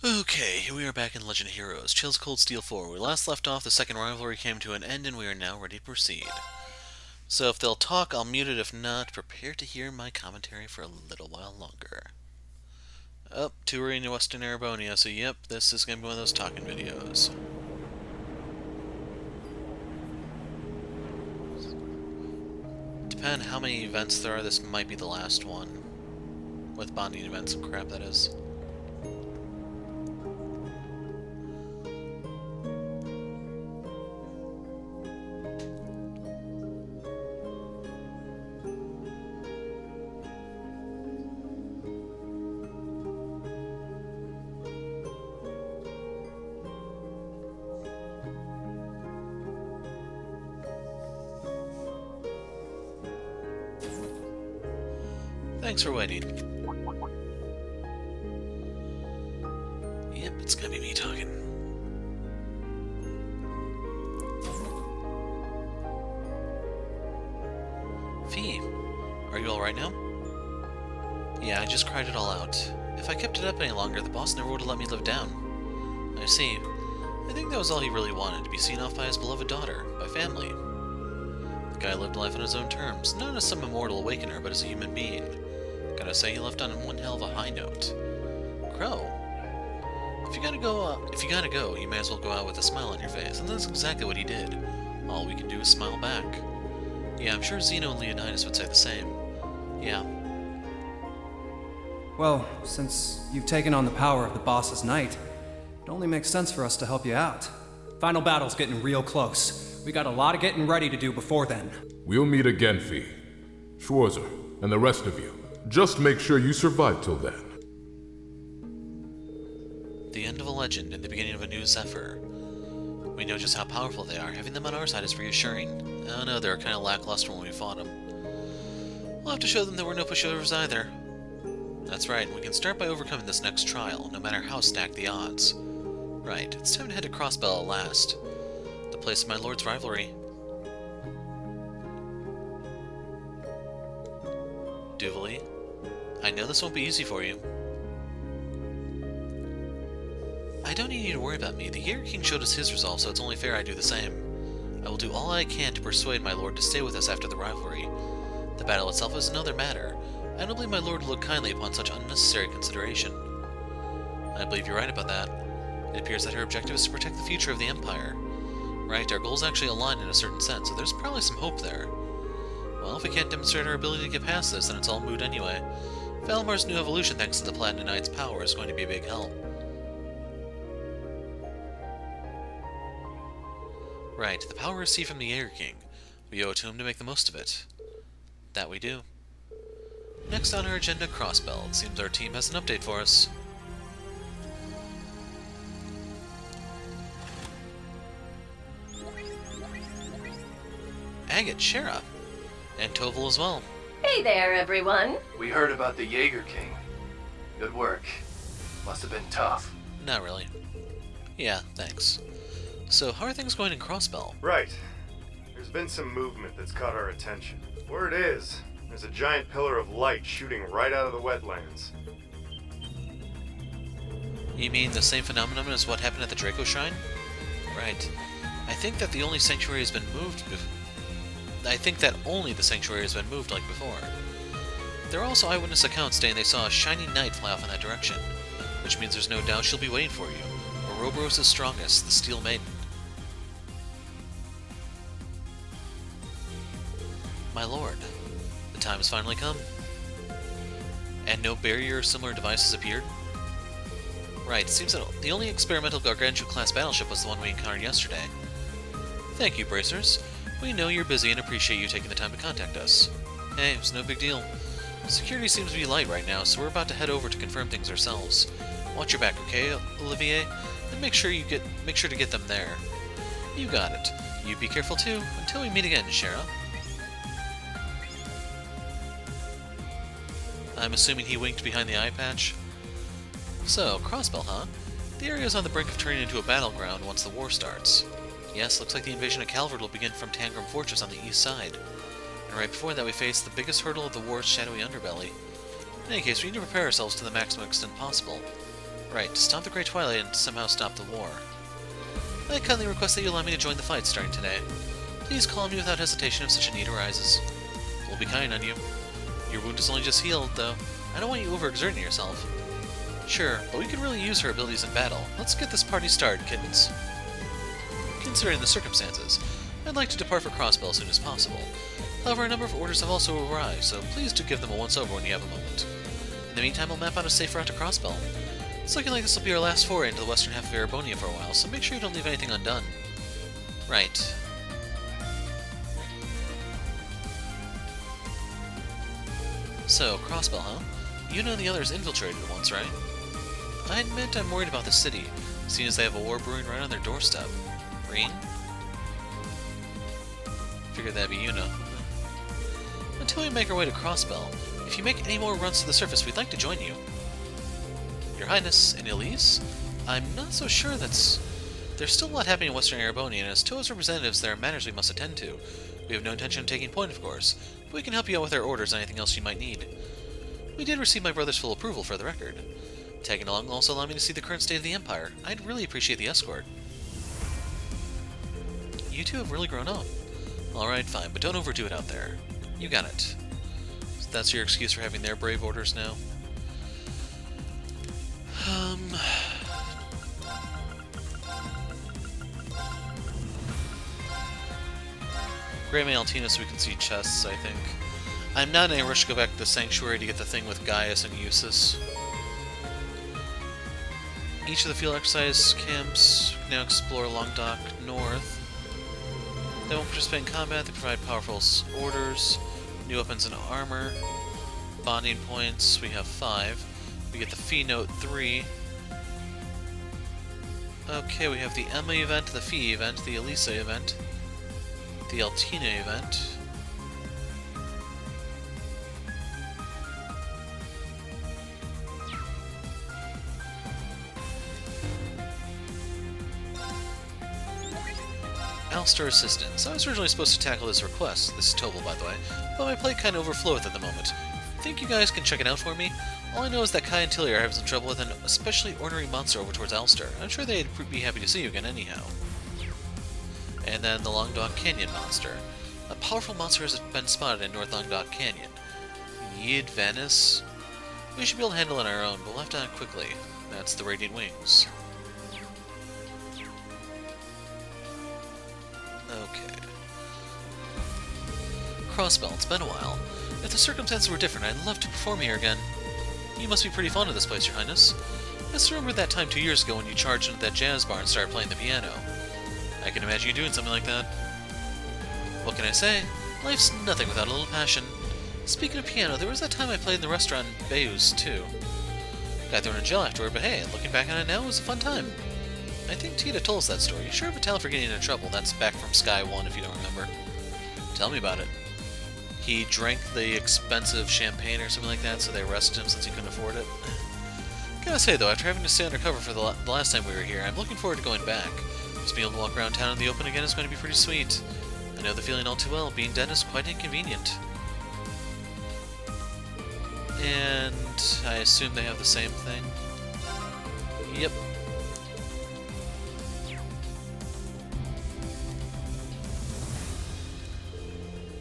Okay, here we are back in Legend of Heroes, Chill's Cold Steel 4. We last left off, the second rivalry came to an end, and we are now ready to proceed. So if they'll talk, I'll mute it. If not, prepare to hear my commentary for a little while longer. Oh, touring in Western Arabonia, so yep, this is going to be one of those talking videos. Depending on how many events there are, this might be the last one. With bonding events and crap, that is. Thanks for waiting. Yep, it's gonna be me talking. Fee, are you alright now? Yeah, I just cried it all out. If I kept it up any longer, the boss never would have let me live down. I see. I think that was all he really wanted, to be seen off by his beloved daughter, by family. The guy lived life on his own terms, not as some immortal awakener, but as a human being. Gotta say, he left on one hell of a high note. Crow, if you gotta go, you may as well go out with a smile on your face, and that's exactly what he did. All we can do is smile back. Yeah, I'm sure Zeno and Leonidas would say the same. Yeah. Well, since you've taken on the power of the boss's knight, it only makes sense for us to help you out. Final battle's getting real close. We got a lot of getting ready to do before then. We'll meet again, Fee. Schwarzer, and the rest of you. Just make sure you survive till then. The end of a legend and the beginning of a new Zephyr. We know just how powerful they are. Having them on our side is reassuring. Oh no, they were kind of lackluster when we fought them. We'll have to show them there were no pushovers either. That's right, and we can start by overcoming this next trial, no matter how stacked the odds. Right, it's time to head to Crossbell at last. The place of my lord's rivalry. Duvally, I know this won't be easy for you. I don't need you to worry about me. The Jaeger King showed us his resolve, so it's only fair I do the same. I will do all I can to persuade my lord to stay with us after the rivalry. The battle itself is another matter. I don't believe my lord will look kindly upon such unnecessary consideration. I believe you're right about that. It appears that her objective is to protect the future of the Empire. Right, our goals actually align in a certain sense, so there's probably some hope there. Well, if we can't demonstrate our ability to get past this, then it's all moot anyway. Valimar's new evolution thanks to the Platinum Knight's power is going to be a big help. Right, the power received from the Jaeger King. We owe it to him to make the most of it. That we do. Next on our agenda, Crossbell. It seems our team has an update for us. Agate, Shara, and Toval as well. Hey there, everyone. We heard about the Jaeger King. Good work. Must have been tough. Not really. Yeah, thanks. So, how are things going in Crossbell? Right. There's been some movement that's caught our attention. Word is, there's a giant pillar of light shooting right out of the wetlands. You mean the same phenomenon as what happened at the Draco Shrine? Right. I think that the only sanctuary has been moved I think that only the sanctuary has been moved like before. There are also eyewitness accounts stating they saw a shining knight fly off in that direction, which means there's no doubt she'll be waiting for you. Ouroboros' strongest, the Steel Maiden. My lord, the time has finally come. And no barrier or similar device has appeared? Right, it seems that the only experimental Gargantua-class battleship was the one we encountered yesterday. Thank you, Bracers. We know you're busy and appreciate you taking the time to contact us. Hey, it's no big deal. Security seems to be light right now, so we're about to head over to confirm things ourselves. Watch your back, okay, Olivier? And make sure to get them there. You got it. You be careful too, until we meet again, Shara. I'm assuming he winked behind the eye patch. So, Crossbell, huh? The area is on the brink of turning into a battleground once the war starts. Yes, looks like the invasion of Calvard will begin from Tangram Fortress on the east side. And right before that we face the biggest hurdle of the war's shadowy underbelly. In any case, we need to prepare ourselves to the maximum extent possible. Right, stop the Great Twilight and somehow stop the war. I kindly request that you allow me to join the fight starting today. Please call me without hesitation if such a need arises. We'll be kind on you. Your wound is only just healed, though. I don't want you overexerting yourself. Sure, but we could really use her abilities in battle. Let's get this party started, kittens. Considering the circumstances, I'd like to depart for Crossbell as soon as possible. However, a number of orders have also arrived, so please do give them a once-over when you have a moment. In the meantime, I'll map out a safe route to Crossbell. It's looking like this will be our last foray into the western half of Erebonia for a while, so make sure you don't leave anything undone. Right. So, Crossbell, huh? You and the others infiltrated it once, right? I admit I'm worried about the city, seeing as they have a war brewing right on their doorstep. Green? Figured that'd be Yuna. Until we make our way to Crossbell, if you make any more runs to the surface, we'd like to join you. Your Highness, and Elise? I'm not so sure there's still a lot happening in Western Erebonia, and as Toa's representatives, there are matters we must attend to. We have no intention of taking point, of course, but we can help you out with our orders and anything else you might need. We did receive my brother's full approval, for the record. Tagging along will also allow me to see the current state of the Empire. I'd really appreciate the escort. You two have really grown up. Alright, fine, but don't overdo it out there. You got it. So that's your excuse for having their brave orders now? Grey Mail Altina so we can see chests, I think. I'm not in a rush to go back to the Sanctuary to get the thing with Gaius and Eustace. Each of the field exercise camps now explore Longdock North. They won't participate in combat, they provide powerful orders, new weapons and armor, bonding points, we have 5. We get the Fee Note 3. Okay, we have the Emma event, the Fee event, the Elisa event, the Altina event. Alistair Assistance. I was originally supposed to tackle this request, this is Tobal by the way, but my plate kinda overflowed at the moment. Think you guys can check it out for me? All I know is that Kai and Tilly are having some trouble with an especially ornery monster over towards Alistair. I'm sure they'd be happy to see you again anyhow. And then the Longdock Canyon monster. A powerful monster has been spotted in North Longdock Canyon. Yid Vanis? We should be able to handle it on our own, but we'll have to act quickly. That's the Radiant Wings. Okay. Crossbell, it's been a while. If the circumstances were different, I'd love to perform here again. You must be pretty fond of this place, Your Highness. I still remember that time 2 years ago when you charged into that jazz bar and started playing the piano. I can imagine you doing something like that. What can I say? Life's nothing without a little passion. Speaking of piano, there was that time I played in the restaurant in Bayous, too. Got thrown in jail afterward, but hey, looking back on it now, it was a fun time. I think Tita told us that story. Sure have a talent for getting into trouble. That's back from Sky 1, if you don't remember. Tell me about it. He drank the expensive champagne or something like that, so they arrested him since he couldn't afford it. Gotta say, though, after having to stay undercover for the last time we were here, I'm looking forward to going back. Just being able to walk around town in the open again is going to be pretty sweet. I know the feeling all too well. Being dead is quite inconvenient. And I assume they have the same thing. Yep.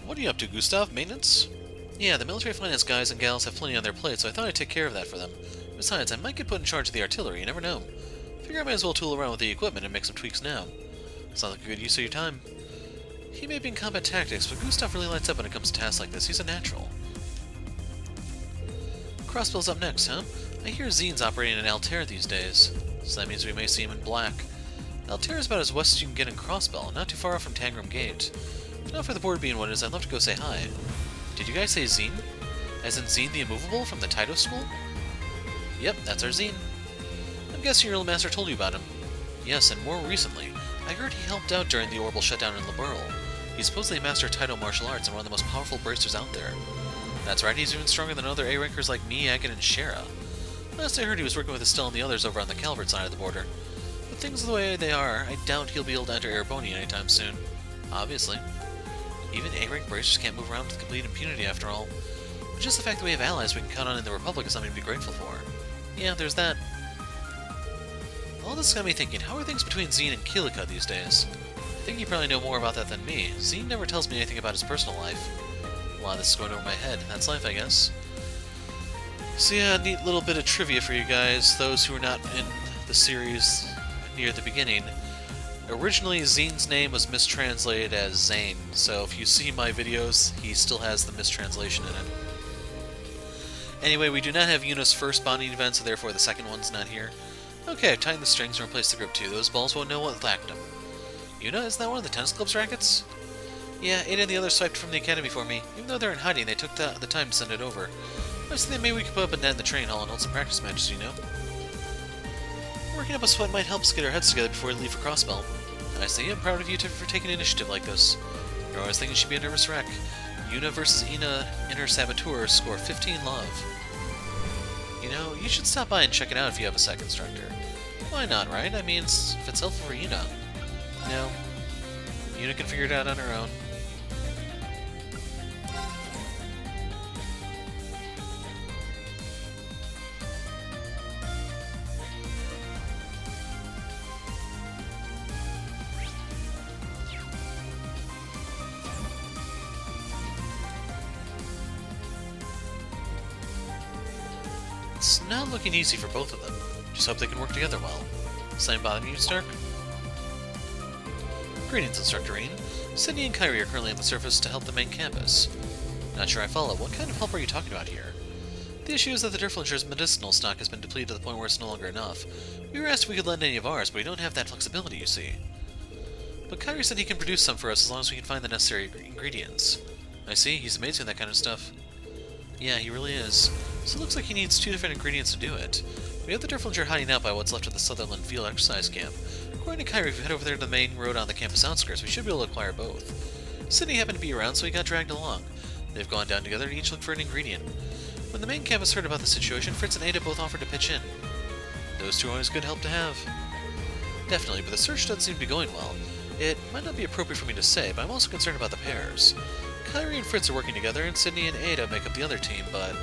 What are you up to, Gustav? Maintenance? Yeah, the military finance guys and gals have plenty on their plate, so I thought I'd take care of that for them. Besides, I might get put in charge of the artillery, you never know. Figure I might as well tool around with the equipment and make some tweaks now. Sounds like a good use of your time. He may be in combat tactics, but Gustav really lights up when it comes to tasks like this. He's a natural. Crossbell's up next, huh? I hear Zine's operating in Altair these days, so that means we may see him in black. Altair is about as west as you can get in Crossbell, not too far off from Tangram Gate. Now for the board being what it is, I'd love to go say hi. Did you guys say Zine? As in Zine the Immovable from the Taito School? Yep, that's our Zine. I'm guessing your old master told you about him. Yes, and more recently, I heard he helped out during the orbital shutdown in Liberl. He's supposedly a master of Taito martial arts and one of the most powerful bracers out there. That's right, he's even stronger than other A-rankers like me, Agate, and Shara. Last I heard he was working with Estelle and the others over on the Calvert side of the border. But things the way they are, I doubt he'll be able to enter Erebonia anytime soon. Obviously. Even A-rank bracers can't move around with complete impunity after all. But just the fact that we have allies we can count on in the Republic is something to be grateful for. Yeah, there's that. all this got me thinking, how are things between Zine and Kilika these days? I think you probably know more about that than me. Zine never tells me anything about his personal life. A lot of this is going over my head. That's life, I guess. So yeah, a neat little bit of trivia for you guys, those who are not in the series near the beginning. Originally, Zine's name was mistranslated as Zane, so if you see my videos, he still has the mistranslation in it. Anyway, we do not have Yuna's first bonding event, so therefore the second one's not here. Okay, I've tightened the strings and replaced the grip too. Those balls won't know what lacked them. Yuna, isn't that one of the tennis club's rackets? Yeah, Ada and the others swiped from the academy for me. Even though they're in hiding, they took the time to send it over. I was thinking maybe we could put up a net in the train hall and hold some practice matches, you know? Working up a sweat might help us get our heads together before we leave for Crossbell. I say I'm proud of you for taking initiative like this. You're always thinking she'd be a nervous wreck. Yuna versus Ina in her saboteur score 15 love. You know, you should stop by and check it out if you have a second instructor. Why not, right? I mean, if it's helpful for Yuna. No. Yuna can figure it out on her own. It's not looking easy for both of them. Just hope they can work together well. Something bothering you, Stark? Greetings, Instructor Reen. Sydney and Kyrie are currently on the surface to help the main campus. Not sure I follow. What kind of help are you talking about here? The issue is that the Durflinger's medicinal stock has been depleted to the point where it's no longer enough. We were asked if we could lend any of ours, but we don't have that flexibility, you see. But Kyrie said he can produce some for us as long as we can find the necessary ingredients. I see. He's amazing at that kind of stuff. Yeah, he really is. So it looks like he needs 2 different ingredients to do it. We have the Durflinger hiding out by what's left of the Sutherland Field Exercise Camp. According to Kyrie, if we head over there to the main road on the campus outskirts, we should be able to acquire both. Sydney happened to be around, so he got dragged along. They've gone down together to each look for an ingredient. When the main campus heard about the situation, Fritz and Ada both offered to pitch in. Those two are always good help to have. Definitely, but the search doesn't seem to be going well. It might not be appropriate for me to say, but I'm also concerned about the pairs. Kyrie and Fritz are working together, and Sydney and Ada make up the other team, but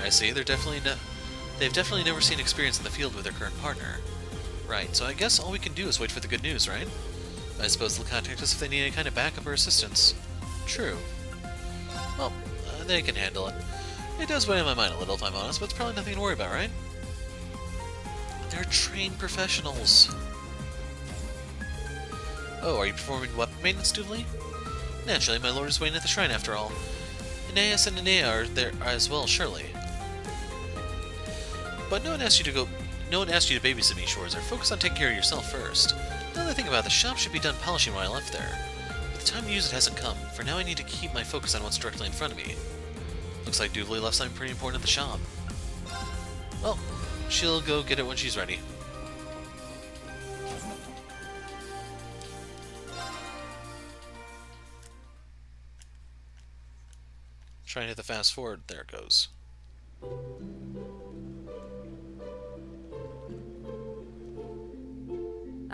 I see, they've definitely never seen experience in the field with their current partner. Right, so I guess all we can do is wait for the good news, right? I suppose they'll contact us if they need any kind of backup or assistance. True. Well, they can handle it. It does weigh on my mind a little, if I'm honest, but it's probably nothing to worry about, right? They're trained professionals. Oh, are you performing weapon maintenance duty? Naturally, my lord is waiting at the shrine after all. Aeneas and Aenea are there as well, surely. But no one asked you to babysit me, Schwarzer. Focus on taking care of yourself first. Now that I think about it, the shop should be done polishing when I left there. But the time to use it hasn't come. For now I need to keep my focus on what's directly in front of me. Looks like Dooley left something pretty important at the shop. Well, she'll go get it when she's ready. Try and hit the fast forward. There it goes.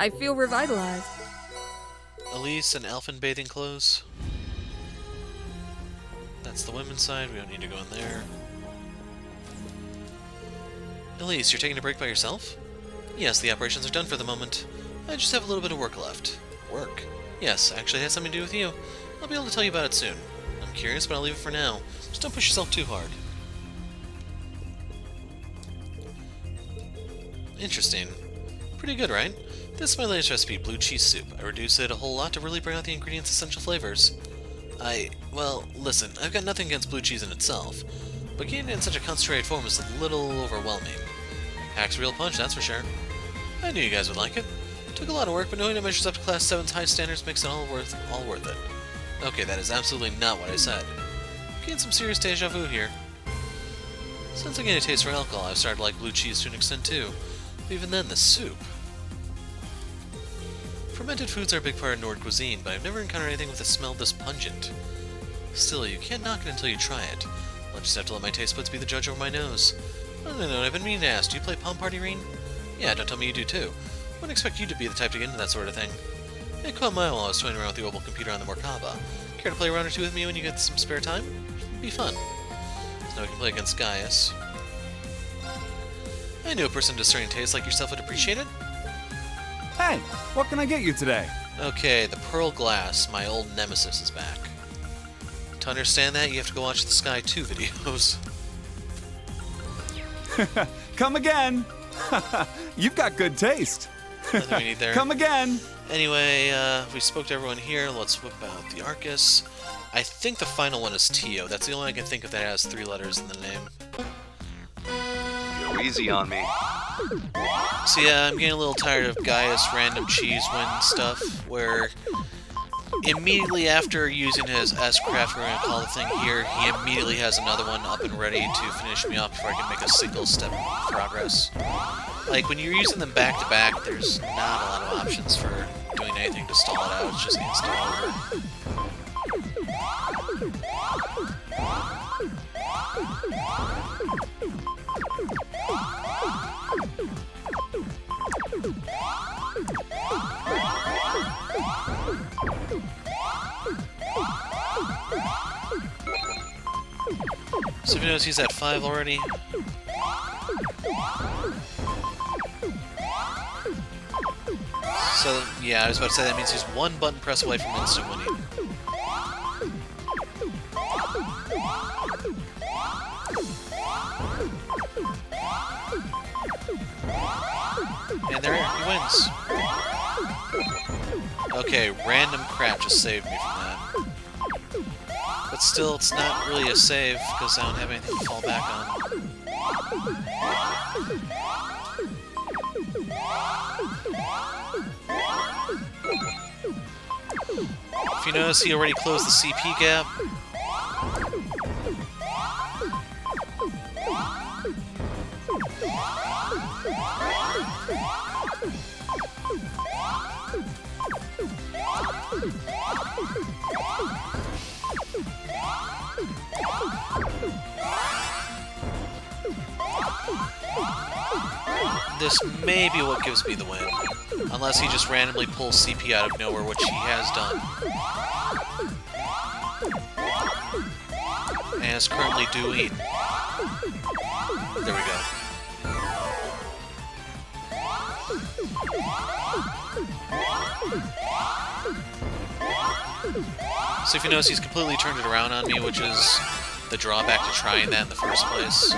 I feel revitalized. Elise in elfin bathing clothes. That's the women's side. We don't need to go in there. Elise, you're taking a break by yourself? Yes, the operations are done for the moment. I just have a little bit of work left. Work? Yes, actually it has something to do with you. I'll be able to tell you about it soon. I'm curious, but I'll leave it for now. Just don't push yourself too hard. Interesting. Pretty good, right? This is my latest recipe, blue cheese soup. I reduce it a whole lot to really bring out the ingredients' essential flavors. Well, listen, I've got nothing against blue cheese in itself, but getting it in such a concentrated form is a little overwhelming. Packs a real punch, that's for sure. I knew you guys would like it. Took a lot of work, but knowing it measures up to Class 7's high standards makes it all worth it. Okay, that is absolutely not what I said. Getting some serious deja vu here. Since I get a taste for alcohol, I've started to like blue cheese to an extent too. But even then, the soup. Fermented foods are a big part of Nord cuisine, but I've never encountered anything with a smell this pungent. Still, you can't knock it until you try it. I'll just have to let my taste buds be the judge over my nose. On that note, I've been meaning to ask, do you play Palm Party, Reen? Yeah, don't tell me you do too. Wouldn't expect you to be the type to get into that sort of thing. It caught my eye while I was toying around with the oval computer on the Morkaba. Care to play a round or two with me when you get some spare time? It'd be fun. So now we can play against Gaius. I knew a person of discerning taste like yourself would appreciate it. Hey, what can I get you today? Okay, the Pearl Glass, my old nemesis, is back. To understand that, you have to go watch the Sky 2 videos. Come again! You've got good taste. Nothing we need there. Come again! Anyway, we spoke to everyone here. Let's whip out the Arcus. I think the final one is Tio. That's the only one I can think of that has 3 letters in the name. Go easy on me. So yeah, I'm getting a little tired of Gaius random cheese win stuff, where immediately after using his S-Craft, we're going to call the thing here, he immediately has another one up and ready to finish me off before I can make a single step of progress. Like, when you're using them back to back, there's not a lot of options for doing anything to stall it out, it's just instant over. So if you notice he's at 5 already. So yeah, I was about to say that means he's 1 button press away from instant winning. And there he wins. Okay, random crap just saved me from that. But still, it's not really a save, because I don't have anything to fall back on. If you notice, he already closed the CP gap. This may be what gives me the win. Unless he just randomly pulls CP out of nowhere, which he has done. And is currently doing. There we go. So if you notice, he's completely turned it around on me, which is the drawback to trying that in the first place.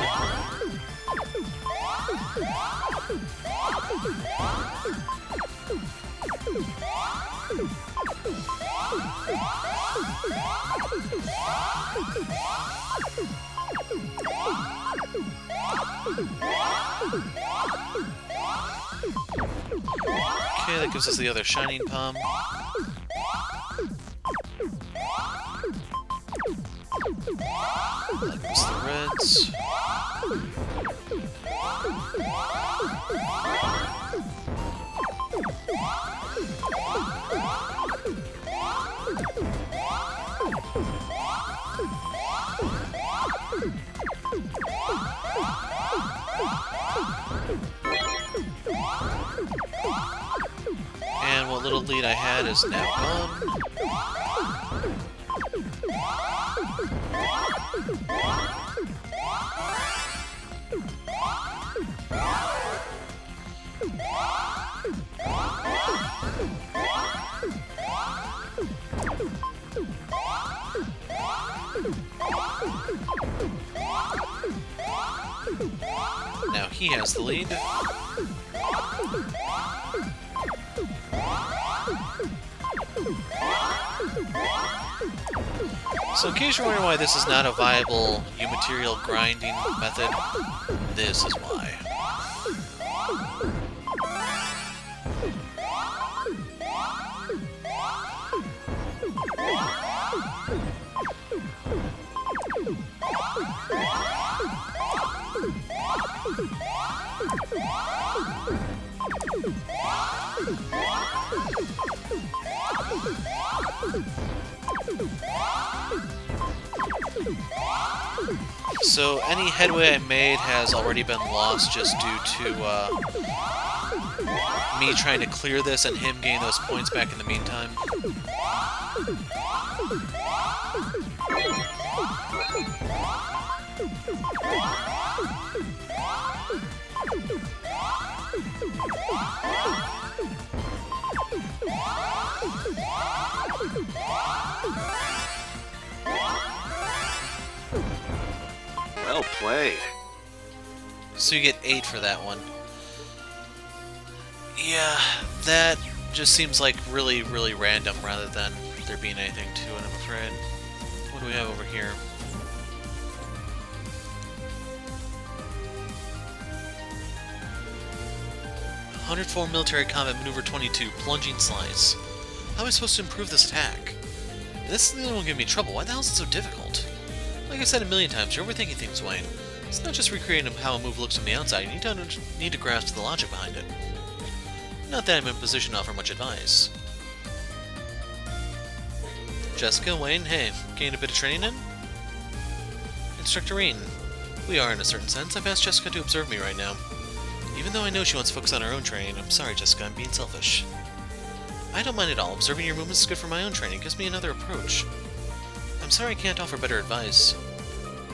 Okay, that gives us the other Shining Palm. That gives the reds. And what little lead I had is now gone. Now he has the lead. So in case you're wondering why this is not a viable U-material grinding method, this is why. So any headway I made has already been lost just due to me trying to clear this and him getting those points back in the meantime. played. So you get 8 for that one. Yeah, that just seems like really, really random rather than there being anything to it, I'm afraid. What do we have over here? "104 Military Combat Maneuver 22, Plunging Slice. How am I supposed to improve this attack? This is the only one giving me trouble. Why the hell is it so difficult? Like I said a million times, you're overthinking things, Wayne. It's not just recreating how a move looks from the outside, you need to grasp the logic behind it. Not that I'm in a position to offer much advice." Jessica, Wayne, hey, gained a bit of training in? Instructor Reen, we are in a certain sense. I've asked Jessica to observe me right now. Even though I know she wants to focus on her own training, I'm sorry, Jessica, I'm being selfish. I don't mind at all. Observing your movements is good for my own training. It gives me another approach. I'm sorry I can't offer better advice.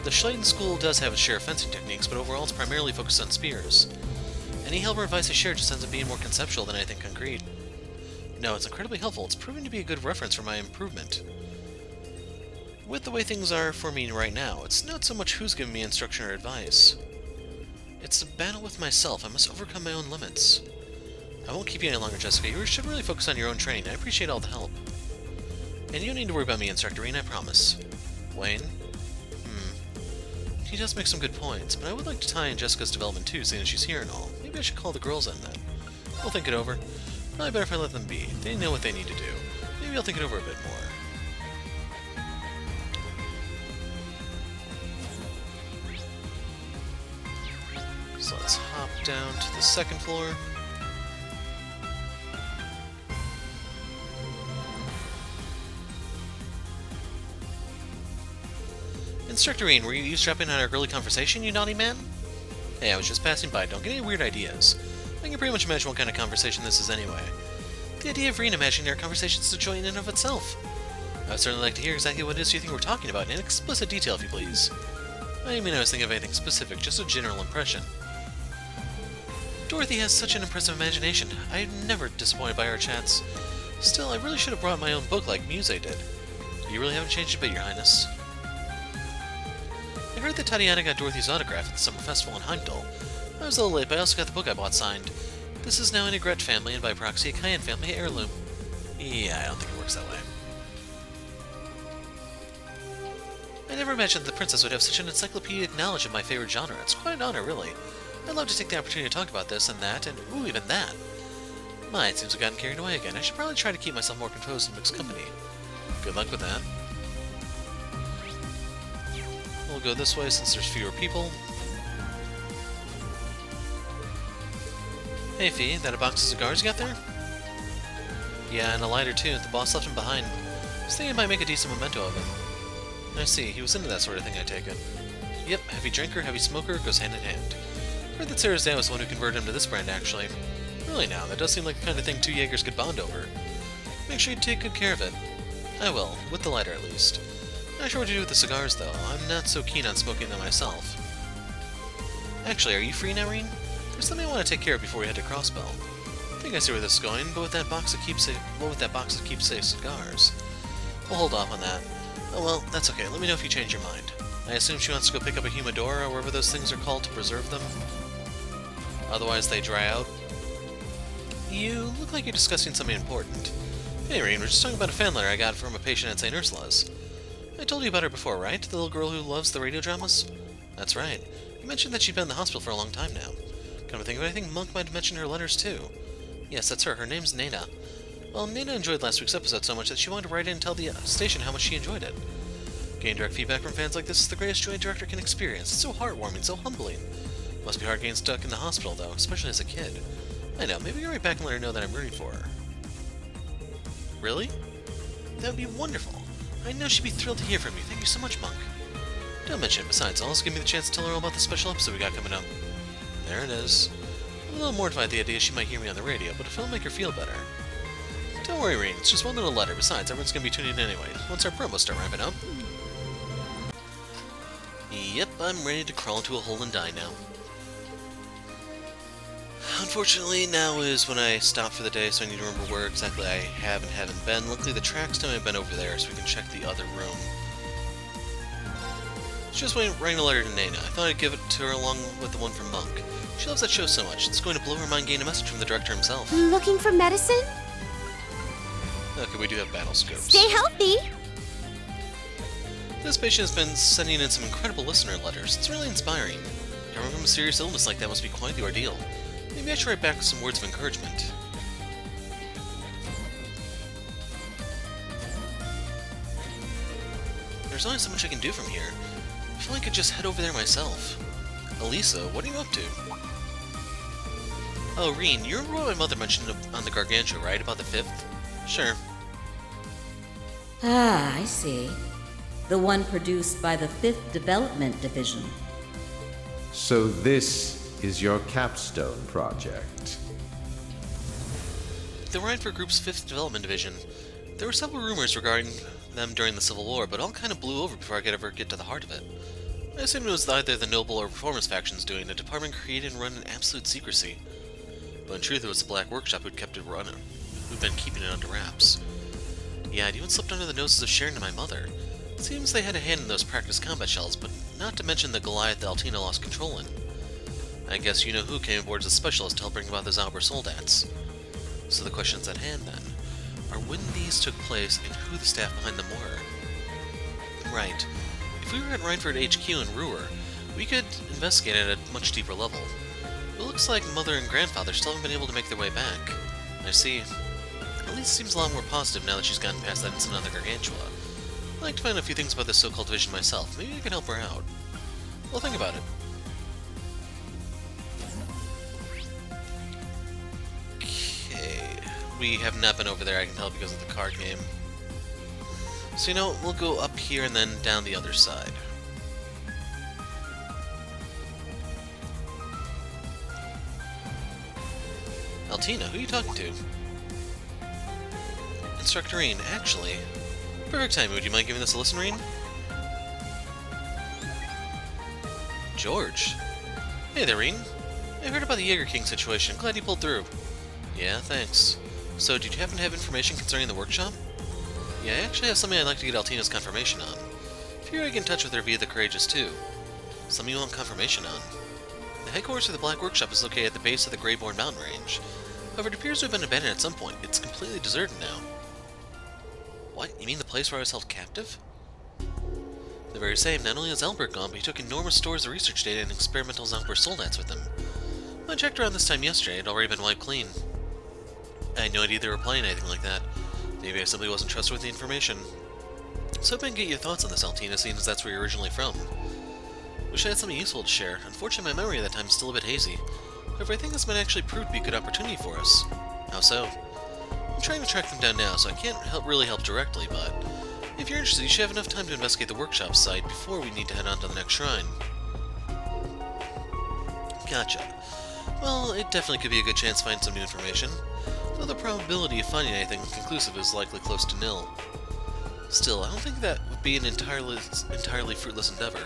The Schleiden School does have its share of fencing techniques, but overall it's primarily focused on spears. Any help or advice I share just ends up being more conceptual than anything concrete. No, it's incredibly helpful. It's proving to be a good reference for my improvement. With the way things are for me right now, it's not so much who's giving me instruction or advice. It's a battle with myself. I must overcome my own limits. I won't keep you any longer, Jessica. You should really focus on your own training. I appreciate all the help. And you don't need to worry about me, Instructor Reen, I promise. Wayne? He does make some good points, but I would like to tie in Jessica's development too, seeing as she's here and all. Maybe I should call the girls in then. We'll think it over. Probably better if I let them be. They know what they need to do. Maybe I'll think it over a bit more. So let's hop down to the second floor. Instructor Reen, were you eavesdropping on our girly conversation, you naughty man? Hey, I was just passing by. Don't get any weird ideas. I can pretty much imagine what kind of conversation this is anyway. The idea of Reen imagining our conversation is a joy in and of itself. I would certainly like to hear exactly what it is you think we're talking about in explicit detail, if you please. I didn't mean I was thinking of anything specific, just a general impression. Dorothy has such an impressive imagination. I'm never disappointed by our chats. Still, I really should have brought my own book like Muse did. You really haven't changed a bit, Your Highness. I heard that Tatiana got Dorothy's autograph at the summer festival in Heimdall. I was a little late, but I also got the book I bought signed. This is now an Egret family, and by proxy, a Cayenne family heirloom. Yeah, I don't think it works that way. I never imagined the princess would have such an encyclopedic knowledge of my favorite genre. It's quite an honor, really. I'd love to take the opportunity to talk about this and that, and ooh, even that. My, it seems I've gotten carried away again. I should probably try to keep myself more composed in mixed company. Good luck with that. We'll go this way since there's fewer people. Hey, Fee, that a box of cigars you got there? Yeah, and a lighter too. The boss left him behind. I was thinking I might make a decent memento of him. I see, he was into that sort of thing, I take it. Yep, heavy drinker, heavy smoker, goes hand in hand. Heard that Sarah's dad was the one who converted him to this brand, actually. Really now, that does seem like the kind of thing two Jaegers could bond over. Make sure you take good care of it. I will, with the lighter at least. Not sure what to do with the cigars, though. I'm not so keen on smoking them myself. Actually, are you free now, Reen? There's something I want to take care of before we head to Crossbell. I think I see where this is going, but with that box of keepsake cigars. We'll hold off on that. Oh well, that's okay. Let me know if you change your mind. I assume she wants to go pick up a humidor or whatever those things are called to preserve them. Otherwise they dry out. You look like you're discussing something important. Hey, Reen, we're just talking about a fan letter I got from a patient at St. Ursula's. I told you about her before, right? The little girl who loves the radio dramas? That's right. You mentioned that she'd been in the hospital for a long time now. Come to think of it, I think Monk might have mentioned her letters too. Yes, that's her. Her name's Nana. Well, Nana enjoyed last week's episode so much that she wanted to write in and tell the station how much she enjoyed it. Getting direct feedback from fans like this is the greatest joy a director can experience. It's so heartwarming, so humbling. Must be hard getting stuck in the hospital, though, especially as a kid. I know, maybe I'll write back and let her know that I'm rooting for her. Really? That would be wonderful. I know she'd be thrilled to hear from you. Thank you so much, Monk. Don't mention it. Besides, I'll also give me the chance to tell her all about the special episode we got coming up. There it is. I'm a little mortified at the idea she might hear me on the radio, but if it'll make her feel better. Don't worry, Reen. It's just one little letter. Besides, everyone's going to be tuning in anyway, once our promos start ramping up. Yep, I'm ready to crawl into a hole and die now. Unfortunately, now is when I stop for the day, so I need to remember where exactly I have and haven't been. Luckily, the tracks tell me I've been over there, so we can check the other room. Just writing a letter to Nana. I thought I'd give it to her along with the one from Monk. She loves that show so much, it's going to blow her mind getting a message from the director himself. Looking for medicine? Okay, we do have battle scopes. Stay healthy! This patient has been sending in some incredible listener letters. It's really inspiring. Recovering from a serious illness like that must be quite the ordeal. Maybe I should write back with some words of encouragement. There's only so much I can do from here. I feel like I could just head over there myself. Elisa, what are you up to? Oh, Reen, you remember what my mother mentioned on the Gargantua, right? About the 5th? Sure. Ah, I see. The one produced by the 5th Development Division. So this is your capstone project. The Rhineford Group's 5th Development Division. There were several rumors regarding them during the Civil War, but all kind of blew over before I could ever get to the heart of it. I assumed it was either the Noble or Performance factions doing a department created and run in absolute secrecy. But in truth, it was the Black Workshop who'd been keeping it under wraps. Yeah, it even slipped under the noses of Sharon and my mother. It seems they had a hand in those practice combat shells, but not to mention the Goliath that Altina lost control in. I guess you know who came aboard as a specialist to help bring about the Zauber Soldats. So the question's at hand then. Are when these took place and who the staff behind them were? Right. If we were at Rhineford HQ in Ruhr, we could investigate it at a much deeper level. It looks like Mother and Grandfather still haven't been able to make their way back. I see. At least seems a lot more positive now that she's gotten past that incident on the Gargantua. I'd like to find out a few things about this so-called division myself. Maybe I can help her out. Well, think about it. Okay. We have not been over there, I can tell, because of the card game. So, you know, we'll go up here and then down the other side. Altina, who are you talking to? Instructor Reen, actually. Perfect timing, would you mind giving this a listen, Reen? George. Hey there, Reen. I heard about the Jaeger King situation. Glad you pulled through. Yeah, thanks. So, did you happen to have information concerning the workshop? Yeah, I actually have something I'd like to get Altina's confirmation on. If you're to get in touch with her via the Courageous too. Something you want confirmation on. The headquarters of the Black Workshop is located at the base of the Greybourne mountain range. However, it appears to have been abandoned at some point. It's completely deserted now. What? You mean the place where I was held captive? The very same. Not only is Albert gone, but he took enormous stores of research data and experimental Zauber Soldats with him. When I checked around this time yesterday, it had already been wiped clean. I had no idea they were planning anything like that. Maybe I simply wasn't trustworthy information. So hoping to get your thoughts on this, Altina, seeing as that's where you're originally from. Wish I had something useful to share. Unfortunately, my memory at that time is still a bit hazy. However, I think this might actually prove to be a good opportunity for us. How so? I'm trying to track them down now, so I can't really help directly, but if you're interested, you should have enough time to investigate the workshop site before we need to head on to the next shrine. Gotcha. Well, it definitely could be a good chance to find some new information, though the probability of finding anything conclusive is likely close to nil. Still, I don't think that would be an entirely fruitless endeavor.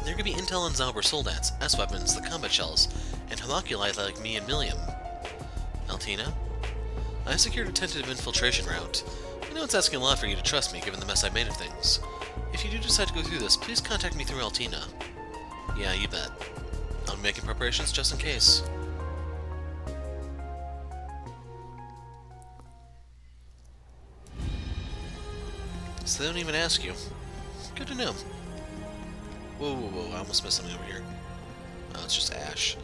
There could be intel on Zauber Soldats, S-weapons, the combat shells, and homoculi like me and Milliam. Altina? I secured a tentative infiltration route. I know it's asking a lot for you to trust me, given the mess I made of things. If you do decide to go through this, please contact me through Altina. Yeah, you bet. I'll be making preparations just in case. So they don't even ask you. Good to know. Whoa, whoa, whoa, I almost missed something over here. Oh, it's just Ash.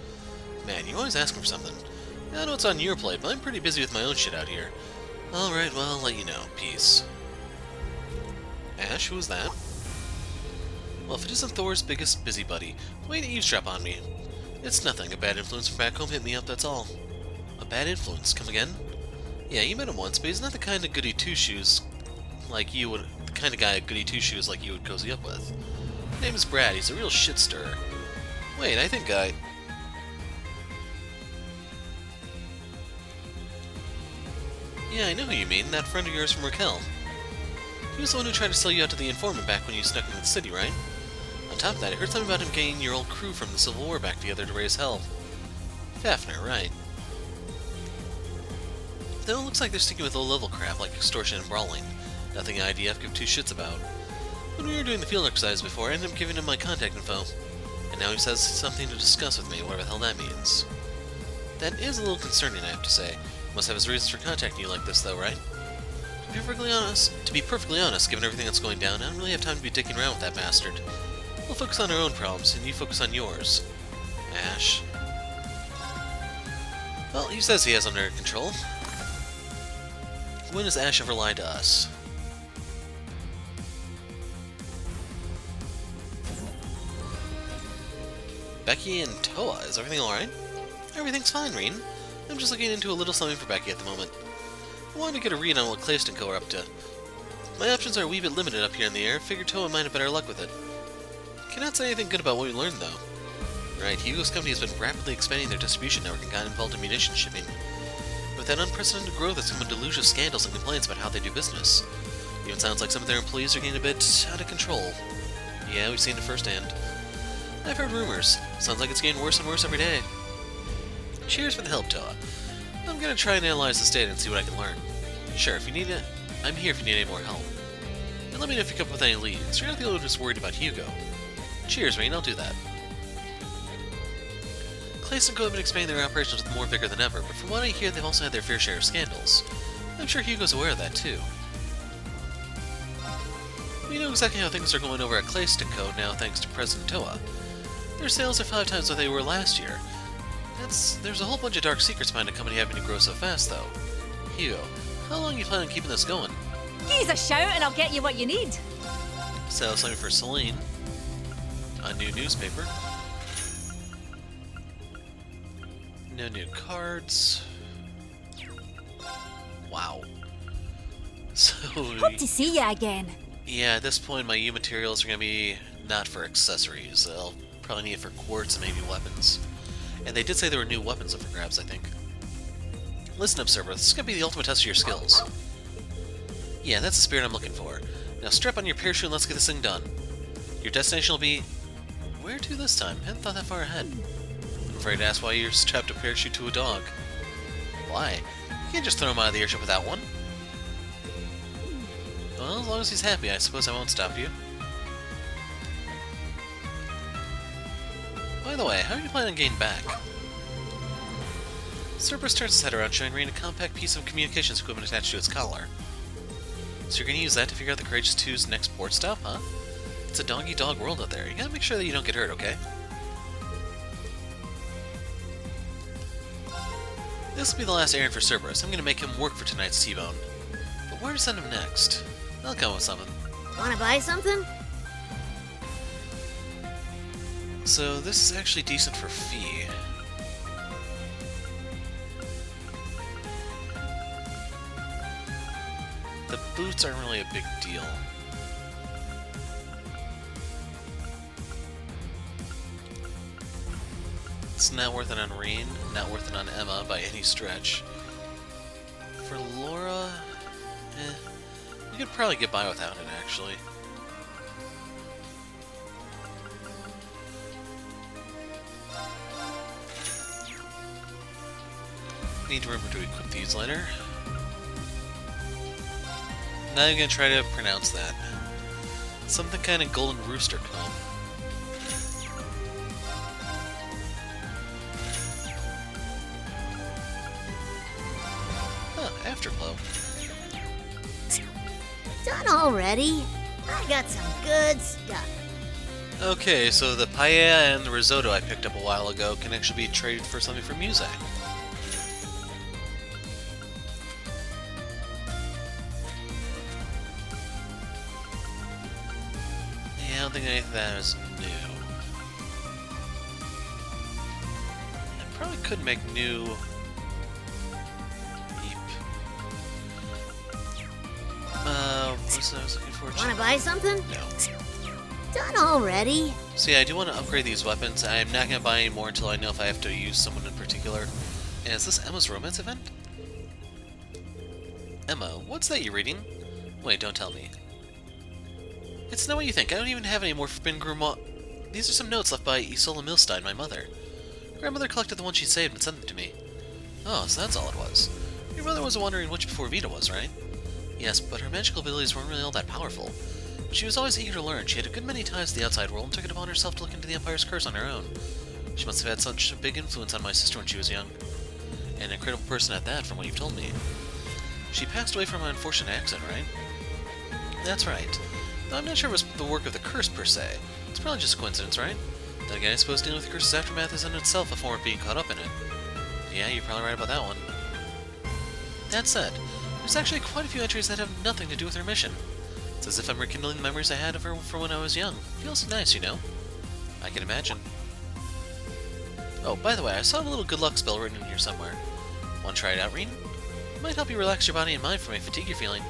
Man, you're always asking for something. I know it's on your plate, but I'm pretty busy with my own shit out here. Alright, well, I'll let you know. Peace. Ash, who was that? Well, if it isn't Thor's biggest busybody, way to eavesdrop on me. It's nothing. A bad influence from back home hit me up, that's all. A bad influence? Come again? Yeah, you met him once, but he's not the kind of goody two-shoes like you would... the kind of guy at goody two-shoes like you would cozy up with. His name is Brad. He's a real shit stirrer. Wait, I think I... Yeah, I know who you mean. That friend of yours from Raquel. He was the one who tried to sell you out to the informant back when you snuck into the city, right? On top of that, I heard something about him getting your old crew from the Civil War back together to raise hell. Fafnir, right. Though it looks like they're sticking with low-level crap like extortion and brawling. Nothing IDF give two shits about. When we were doing the field exercise before, I ended up giving him my contact info. And now he says something to discuss with me, whatever the hell that means. That is a little concerning, I have to say. Must have his reasons for contacting you like this, though, right? To be perfectly honest, given everything that's going down, I don't really have time to be dicking around with that bastard. We'll focus on our own problems, and you focus on yours. Ash. Well, he says he has under control. When has Ash ever lied to us? Becky and Toa, is everything alright? Everything's fine, Reen. I'm just looking into a little something for Becky at the moment. I wanted to get a read on what Clayst & Co. are up to. My options are a wee bit limited up here in the air. Figured Toa might have better luck with it. Cannot say anything good about what we learned, though. Right, Hugo's company has been rapidly expanding their distribution network and got involved in munition shipping. With that unprecedented growth, it's come a deluge of scandals and complaints about how they do business. Even sounds like some of their employees are getting a bit out of control. Yeah, we've seen it firsthand. I've heard rumors. Sounds like it's getting worse and worse every day. Cheers for the help, Toa. I'm gonna try and analyze this data and see what I can learn. Sure, if you need it, I'm here if you need any more help. And let me know if you come up with any leads. You're not the only one who's worried about Hugo. Cheers, Rain, I'll do that. Clayst & Co. have been expanding their operations with more vigor than ever, but from what I hear, they've also had their fair share of scandals. I'm sure Hugo's aware of that, too. We know exactly how things are going over at Clayst & Co. now thanks to President Toa. Their sales are 5 times what they were last year. There's a whole bunch of dark secrets behind a company having to grow so fast, though. Hugo, how long you plan on keeping this going? Give us a shout and I'll get you what you need. Sell something for Celine. A new newspaper. No new cards. Wow. So... Hope to see you again. Yeah, at this point my U materials are going to be not for accessories. I'll probably need it for quartz and maybe weapons. And they did say there were new weapons up for grabs, I think. Listen up, Cerberus. This is going to be the ultimate test of your skills. Yeah, that's the spirit I'm looking for. Now strap on your parachute and let's get this thing done. Your destination will be... Where to this time? I hadn't thought that far ahead. I'm afraid to ask why you're strapped a parachute to a dog. Why? You can't just throw him out of the airship without one. Well, as long as he's happy, I suppose I won't stop you. By the way, how are you planning on getting back? Cerberus turns his head around, showing Rain a compact piece of communications equipment attached to its collar. So you're gonna use that to figure out the Courageous 2's next port stop, huh? It's a dog-eat-dog world out there. You gotta make sure that you don't get hurt, okay? This will be the last errand for Cerberus. I'm gonna make him work for tonight's T-Bone. But where to send him next? I'll come with something. Wanna buy something? So this is actually decent for fee. The boots aren't really a big deal. It's not worth it on Reen, not worth it on Emma by any stretch. For Laura, we could probably get by without it, actually. Need to remember to equip these later. Now I'm gonna try to pronounce that. Something kind of golden rooster comb. Huh, afterglow. Done already? I got some good stuff. Okay, so the paella and the risotto I picked up a while ago can actually be traded for something from Muse. I don't think any of that is new. I probably could make new... Eep. What's what I was looking for? Wanna buy something? No. Done already? See, I do want to upgrade these weapons. I'm not going to buy any more until I know if I have to use someone in particular. And is this Emma's romance event? Emma, what's that you're reading? Wait, don't tell me. It's not what you think. I don't even have any more forbidden grimoire. These are some notes left by Isola Milstein, my mother. Grandmother collected the ones she saved and sent them to me. Oh, so that's all it was. Your mother was wondering which before Vita was, right? Yes, but her magical abilities weren't really all that powerful. She was always eager to learn. She had a good many ties to the outside world and took it upon herself to look into the Empire's curse on her own. She must have had such a big influence on my sister when she was young. And an incredible person at that, from what you've told me. She passed away from an unfortunate accident, right? That's right. Though I'm not sure it was the work of the curse, per se. It's probably just a coincidence, right? Then again, I suppose dealing with the curse's aftermath is in itself a form of being caught up in it. Yeah, you're probably right about that one. That said, there's actually quite a few entries that have nothing to do with her mission. It's as if I'm rekindling the memories I had of her from when I was young. Feels nice, you know? I can imagine. Oh, by the way, I saw a little good luck spell written in here somewhere. Want to try it out, Reen? It might help you relax your body and mind from any fatigue you're feeling.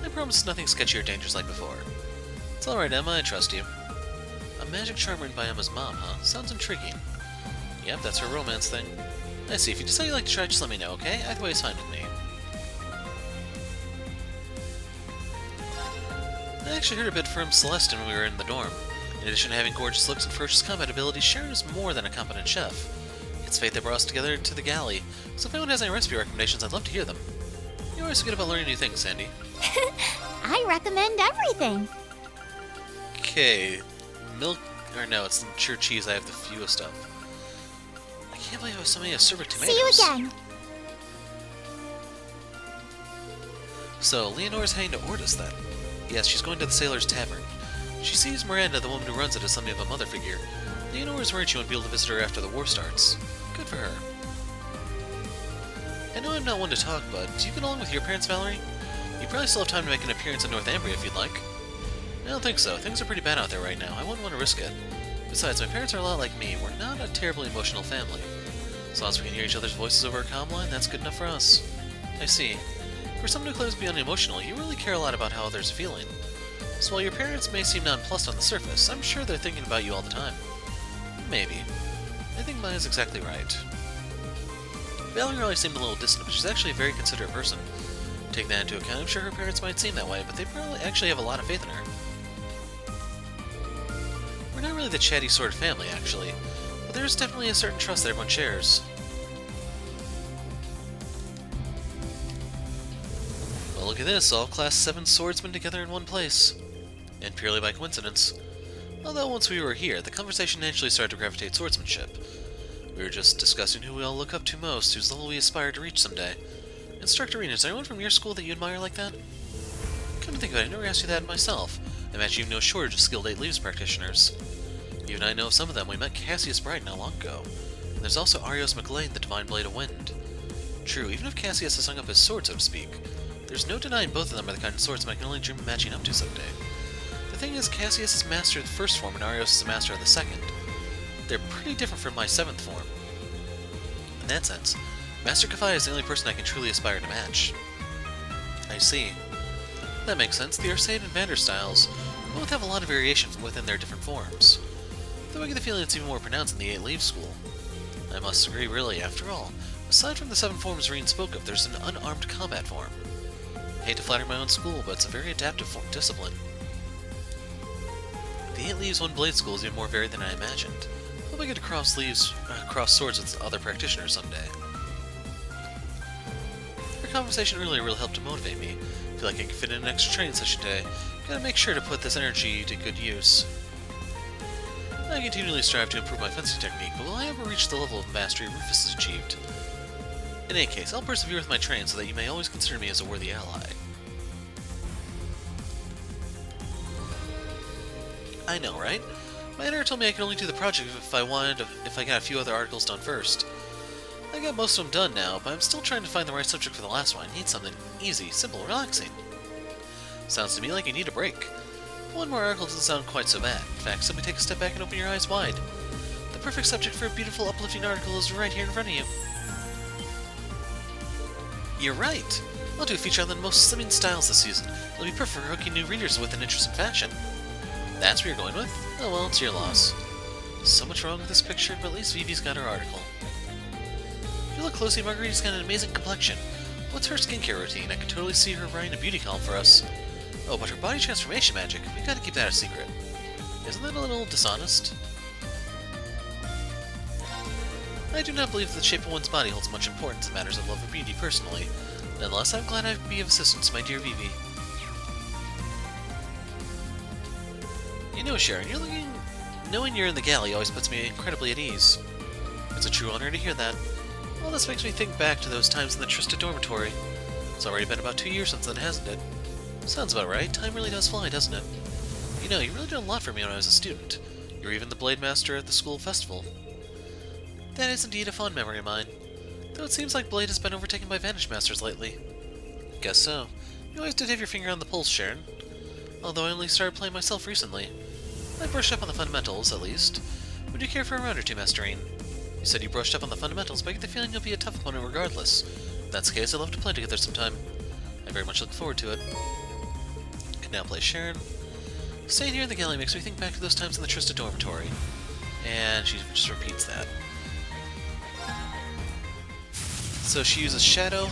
I promise it's nothing sketchy or dangerous like before. It's alright, Emma, I trust you. A magic charm written by Emma's mom, huh? Sounds intriguing. Yep, that's her romance thing. I see, if you decide you'd like to try, just let me know, okay? Either way is fine with me. I actually heard a bit from Celestin when we were in the dorm. In addition to having gorgeous looks and ferocious combat abilities, Sharon is more than a competent chef. It's fate that brought us together to the galley, so if anyone has any recipe recommendations, I'd love to hear them. You're always good about learning new things, Sandy. I recommend everything. Okay, milk, or no, it's sure cheese I have the fewest of. I can't believe I have so many acerbic tomatoes. See you again. So, Leonore's heading to Ortis then. Yes, she's going to the Sailor's Tavern. She sees Miranda, the woman who runs it, as something of a mother figure. Leonore's worried she won't be able to visit her after the war starts. Good for her. I know I'm not one to talk, but do you get along with your parents, Valerie? You probably still have time to make an appearance in Northumbria if you'd like. I don't think so. Things are pretty bad out there right now. I wouldn't want to risk it. Besides, my parents are a lot like me. We're not a terribly emotional family. As long as we can hear each other's voices over a comm line, that's good enough for us. I see. For someone who claims to be unemotional, you really care a lot about how others are feeling. So while your parents may seem nonplussed on the surface, I'm sure they're thinking about you all the time. Maybe. I think mine is exactly right. Valerie always seemed a little distant, but she's actually a very considerate person. Take that into account, I'm sure her parents might seem that way, but they probably actually have a lot of faith in her. We're not really the chatty sort of family, actually, but there's definitely a certain trust that everyone shares. Well, look at this, all Class 7 swordsmen together in one place. And purely by coincidence. Although once we were here, the conversation naturally started to gravitate swordsmanship. We were just discussing who we all look up to most, whose level we aspire to reach someday. Instructor Reen, is there anyone from your school that you admire like that? Come to think of it, I never asked you that myself. I imagine you have no shortage of skilled 8 Leaves practitioners. You and I know of some of them. We met Cassius Bright not long ago. And there's also Arios McLean, the Divine Blade of Wind. True, even if Cassius has hung up his sword, so to speak, there's no denying both of them are the kind of swordsmen I can only dream of matching up to someday. The thing is, Cassius is master of the first form and Arios is a master of the second. They're pretty different from my 7th form. In that sense, Master Kafai is the only person I can truly aspire to match. I see. That makes sense. The Arseid and Vanderstyles both have a lot of variation within their different forms. Though I get the feeling it's even more pronounced in the 8 Leaves school. I must agree, really, after all. Aside from the 7 forms Reen spoke of, there's an unarmed combat form. I hate to flatter my own school, but it's a very adaptive discipline. The 8 Leaves 1 Blade school is even more varied than I imagined. Hope I get to cross swords with other practitioners someday. Our conversation earlier really helped to motivate me. I feel like I can fit in an extra training session today. Gotta make sure to put this energy to good use. I continually strive to improve my fencing technique, but will I ever reach the level of mastery Rufus has achieved? In any case, I'll persevere with my training so that you may always consider me as a worthy ally. I know, right? My editor told me I could only do the project if I got a few other articles done first. I got most of them done now, but I'm still trying to find the right subject for the last one. I need something easy, simple, relaxing. Sounds to me like you need a break. One more article doesn't sound quite so bad. In fact, simply take a step back and open your eyes wide. The perfect subject for a beautiful, uplifting article is right here in front of you. You're right! I'll do a feature on the most slimming styles this season. It'll be perfect for hooking new readers with an interest in fashion. That's what you're going with? Oh well, it's your loss. So much wrong with this picture, but at least Vivi's got her article. If you look closely, Marguerite's got an amazing complexion. What's her skincare routine? I could totally see her writing a beauty column for us. Oh, but her body transformation magic, we gotta keep that a secret. Isn't that a little dishonest? I do not believe that the shape of one's body holds much importance in matters of love or beauty personally. Nonetheless, I'm glad I could be of assistance to my dear Vivi. know, Sharon, knowing you're in the galley always puts me incredibly at ease. It's a true honor to hear that. Well, this makes me think back to those times in the Trista dormitory. It's already been about 2 years since then, hasn't it? Sounds about right. Time really does fly, doesn't it? You know, you really did a lot for me when I was a student. You were even the Blade Master at the school festival. That is indeed a fond memory of mine. Though it seems like Blade has been overtaken by Vanish Masters lately. Guess so. You always did have your finger on the pulse, Sharon. Although I only started playing myself recently. I brushed up on the fundamentals, at least. Would you care for a round or two, Masterine? You said you brushed up on the fundamentals, but I get the feeling you'll be a tough opponent regardless. If that's the case, I'd love to play together sometime. I very much look forward to it. I can now play Sharon. Staying here in the galley makes me think back to those times in the Trista dormitory. And she just repeats that. So she uses Shadow.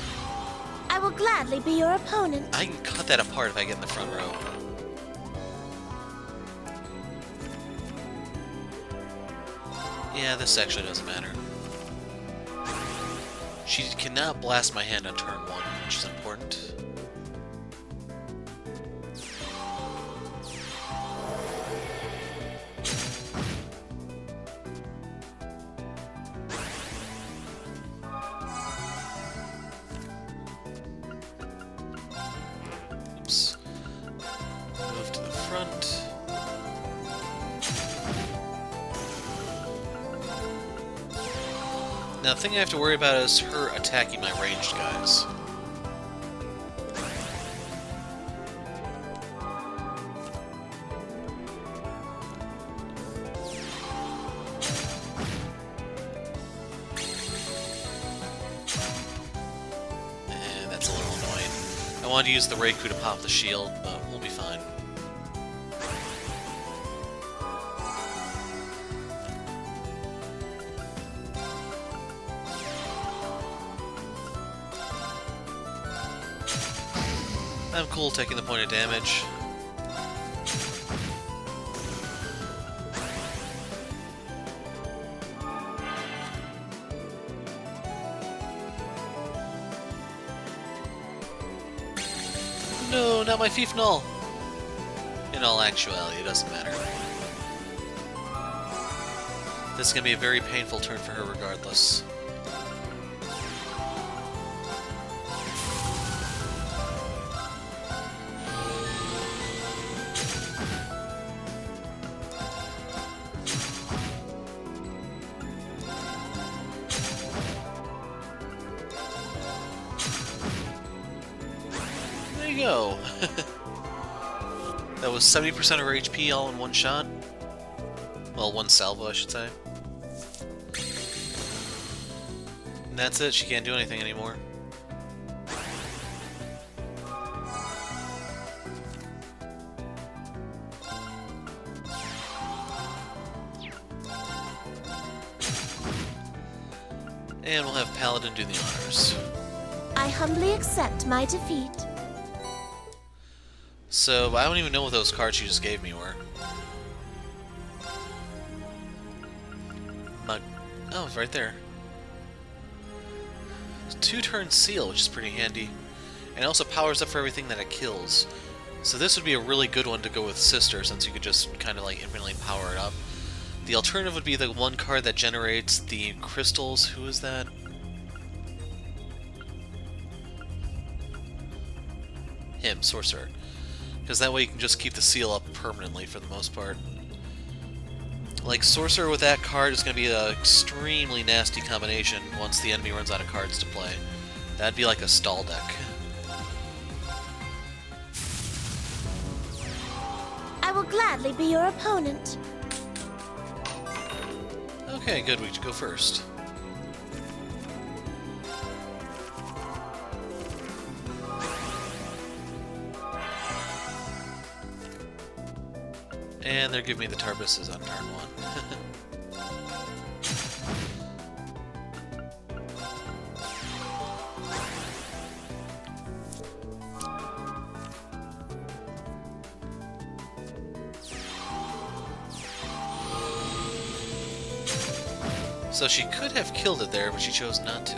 I will gladly be your opponent. I can cut that apart if I get in the front row. Yeah, this actually doesn't matter. She cannot blast my hand on turn 1, which is important. Oops. Move to the front. Now, the thing I have to worry about is her attacking my ranged guys. That's a little annoying. I wanted to use the Reiku to pop the shield, but we'll be fine. I'm cool taking the point of damage. No, not my Fief Null! In all actuality, it doesn't matter. This is going to be a very painful turn for her regardless. There you go. That was 70% of her HP all in one shot. Well, one salvo, I should say. And that's it, she can't do anything anymore. And we'll have Paladin do the honors. I humbly accept my defeat. So, I don't even know what those cards you just gave me were. Oh, it's right there. 2-turn seal, which is pretty handy. And it also powers up for everything that it kills. So this would be a really good one to go with Sister, since you could just kind of like infinitely power it up. The alternative would be the one card that generates the crystals. Who is that? Him, Sorcerer. Because that way you can just keep the seal up permanently for the most part. Like, Sorcerer with that card is going to be an extremely nasty combination once the enemy runs out of cards to play. That'd be like a stall deck. I will gladly be your opponent. Okay, good, we should go first. And they're giving me the Tarbuses on turn 1. So she could have killed it there, but she chose not to.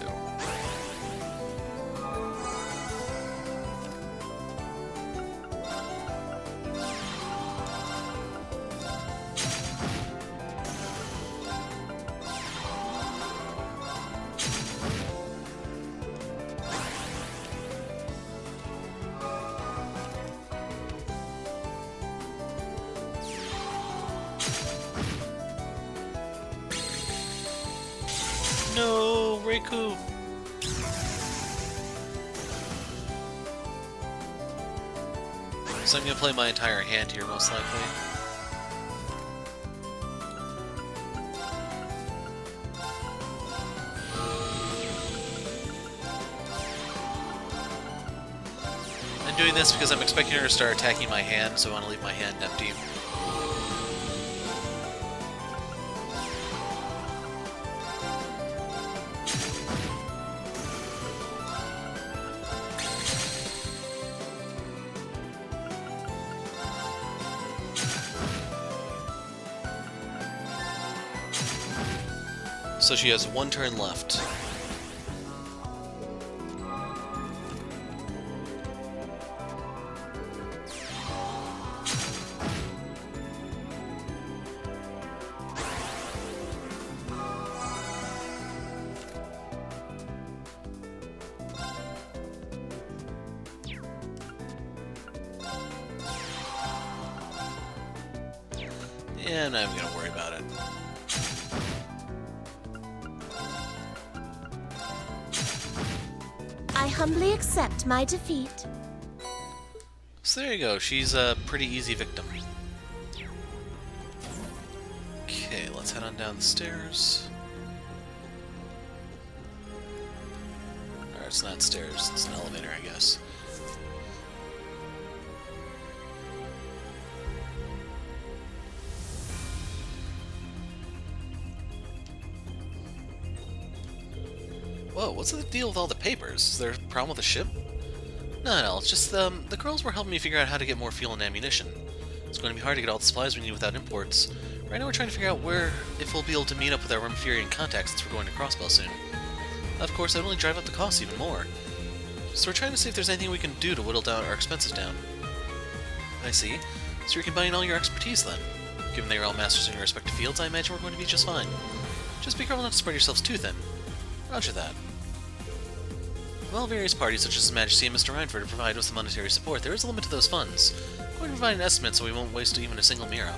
very cool. So I'm gonna play my entire hand here, most likely. I'm doing this because I'm expecting her to start attacking my hand, so I want to leave my hand empty. So she has one turn left. Yeah, I'm not even gonna worry about it. I humbly accept my defeat. So there you go, she's a pretty easy victim. Okay, let's head on down the stairs. Or it's not stairs, it's an elevator, I guess. Whoa, what's the deal with all the papers? Is there a problem with the ship? No, it's just the girls were helping me figure out how to get more fuel and ammunition. It's going to be hard to get all the supplies we need without imports. Right now we're trying to figure out if we'll be able to meet up with our Rumfurian contacts since we're going to Crossbell soon. Of course, that would only drive up the costs even more. So we're trying to see if there's anything we can do to whittle down our expenses down. I see. So you're combining all your expertise then. Given that you're all masters in your respective fields, I imagine we're going to be just fine. Just be careful not to spread yourselves too thin. Roger that. While various parties such as His Majesty and Mr. Reinford to provide us with monetary support, there is a limit to those funds. I'm going to provide an estimate so we won't waste even a single Mira.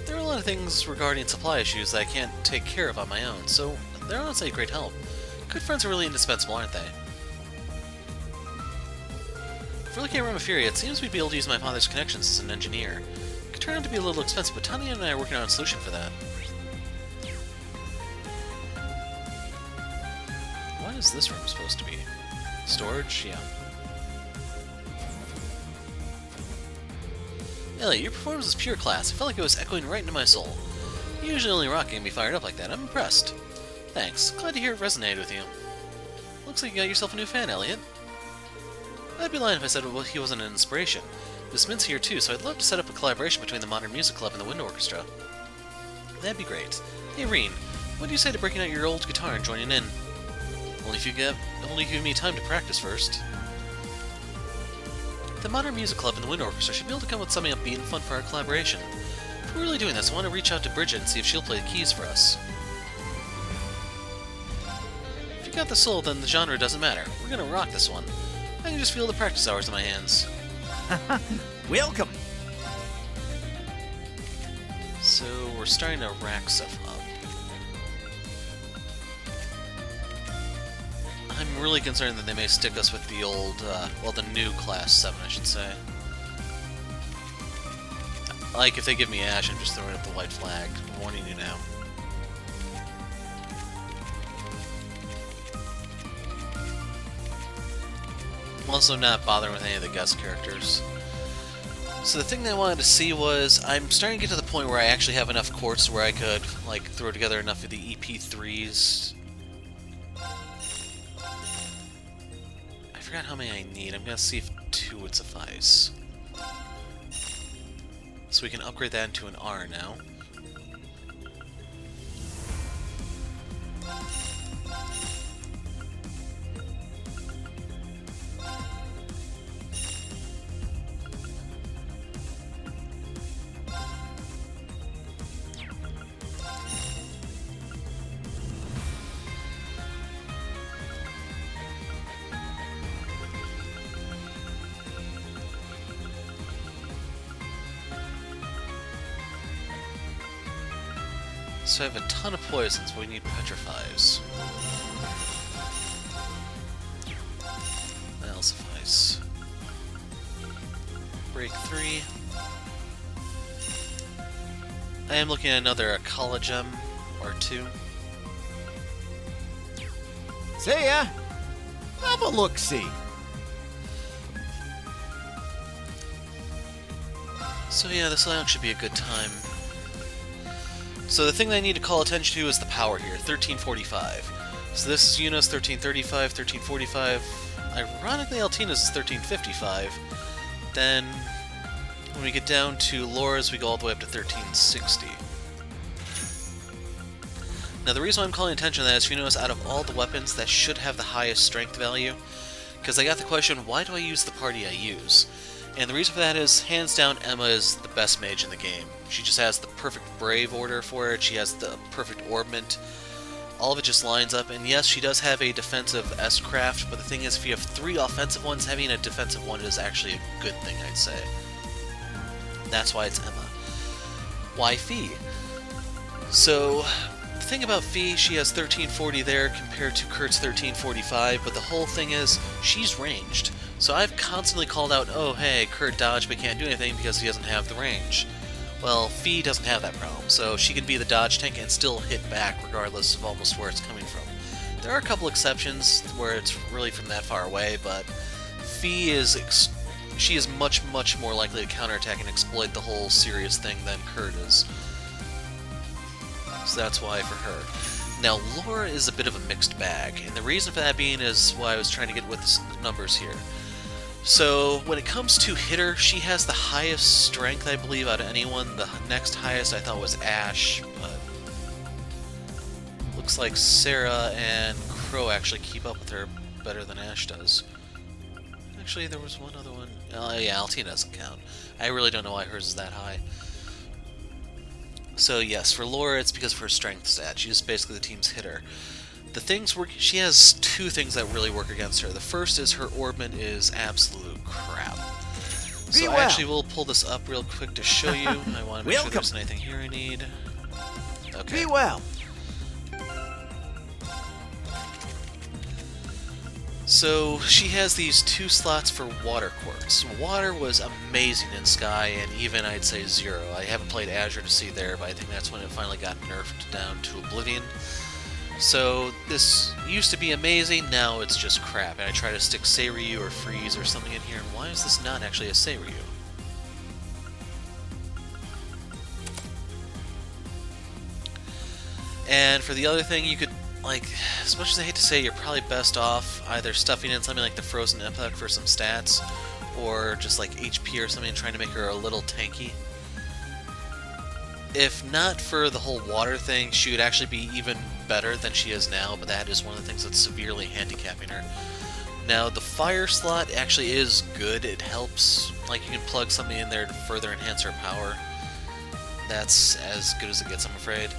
There are a lot of things regarding supply issues that I can't take care of on my own, so they're honestly a great help. Good friends are really indispensable, aren't they? If we're looking at Rumfuri, it seems we'd be able to use my father's connections as an engineer. It could turn out to be a little expensive, but Tanya and I are working on a solution for that. What is this room supposed to be? Storage? Yeah. Elliot, your performance was pure class. I felt like it was echoing right into my soul. Usually only rock can be fired up like that. I'm impressed. Thanks. Glad to hear it resonated with you. Looks like you got yourself a new fan, Elliot. I'd be lying if I said he wasn't an inspiration. This Mint's here too, so I'd love to set up a collaboration between the Modern Music Club and the Wind Orchestra. That'd be great. Hey, Reen, what do you say to breaking out your old guitar and joining in? Only if you give me time to practice first. The Modern Music Club and the Wind Orchestra should be able to come with something upbeat and fun for our collaboration. If we're really doing this, I want to reach out to Bridget and see if she'll play the keys for us. If you got the soul, then the genre doesn't matter. We're gonna rock this one. I can just feel the practice hours in my hands. Welcome! So, we're starting to rack stuff up. I'm really concerned that they may stick us with the old, well, the new Class 7, I should say. Like, if they give me Ash, I'm just throwing up the white flag. I'm warning you now. I'm also not bothering with any of the guest characters. So the thing that I wanted to see was, I'm starting to get to the point where I actually have enough quartz where I could, like, throw together enough of the EP3s. I forgot how many I need. I'm gonna see if 2 would suffice. So we can upgrade that into an R now. So I have a ton of poisons, but we need petrifies. That'll suffice. Break 3. I am looking at another Akala gem or 2. See ya! Have a look-see. So yeah, this will actually be a good time. So the thing that I need to call attention to is the power here, 1345. So this is Yuna's 1335, 1345. Ironically, Altina's is 1355. Then, when we get down to Laura's, we go all the way up to 1360. Now the reason why I'm calling attention to that is, you notice out of all the weapons, that should have the highest strength value. Because I got the question, why do I use the party I use? And the reason for that is, hands down, Emma is the best mage in the game. She just has the perfect Brave order for it, she has the perfect Orbment. All of it just lines up, and yes, she does have a defensive S-Craft, but the thing is, if you have 3 offensive ones, having a defensive one is actually a good thing, I'd say. That's why it's Emma. Why Fee? So, the thing about Fee, she has 1340 there compared to Kurt's 1345, but the whole thing is, she's ranged. So I've constantly called out, oh hey, Kurt dodged but can't do anything because he doesn't have the range. Well, Fee doesn't have that problem, so she can be the dodge tank and still hit back regardless of almost where it's coming from. There are a couple exceptions where it's really from that far away, but Fee is she is much more likely to counterattack and exploit the whole serious thing than Kurt is. So that's why for her. Now, Laura is a bit of a mixed bag, and the reason for that being is why I was trying to get with the numbers here. So, when it comes to hitter, she has the highest strength, I believe, out of anyone. The next highest I thought was Ash, but looks like Sarah and Crow actually keep up with her better than Ash does. Actually, there was one other one. Yeah, Altina doesn't count. I really don't know why hers is that high. So yes, for Laura, it's because of her strength stat. She's basically the team's hitter. The things work. She has 2 things that really work against her. The first is her Orbment is absolute crap. So I actually will pull this up real quick to show you. I want to make sure there's anything here I need. Okay. Be well. So she has these 2 slots for Water Quartz. Water was amazing in Sky, and even I'd say 0. I haven't played Azure to see there, but I think that's when it finally got nerfed down to Oblivion. So this used to be amazing, now it's just crap. And I try to stick Seiryu or Freeze or something in here, and why is this not actually a Seiryu? And for the other thing, you could, like, as much as I hate to say, you're probably best off either stuffing in something like the Frozen Epoch for some stats, or just like HP or something and trying to make her a little tanky. If not for the whole water thing, she would actually be even better than she is now, but that is one of the things that's severely handicapping her. Now, the fire slot actually is good. It helps. Like, you can plug something in there to further enhance her power. That's as good as it gets, I'm afraid.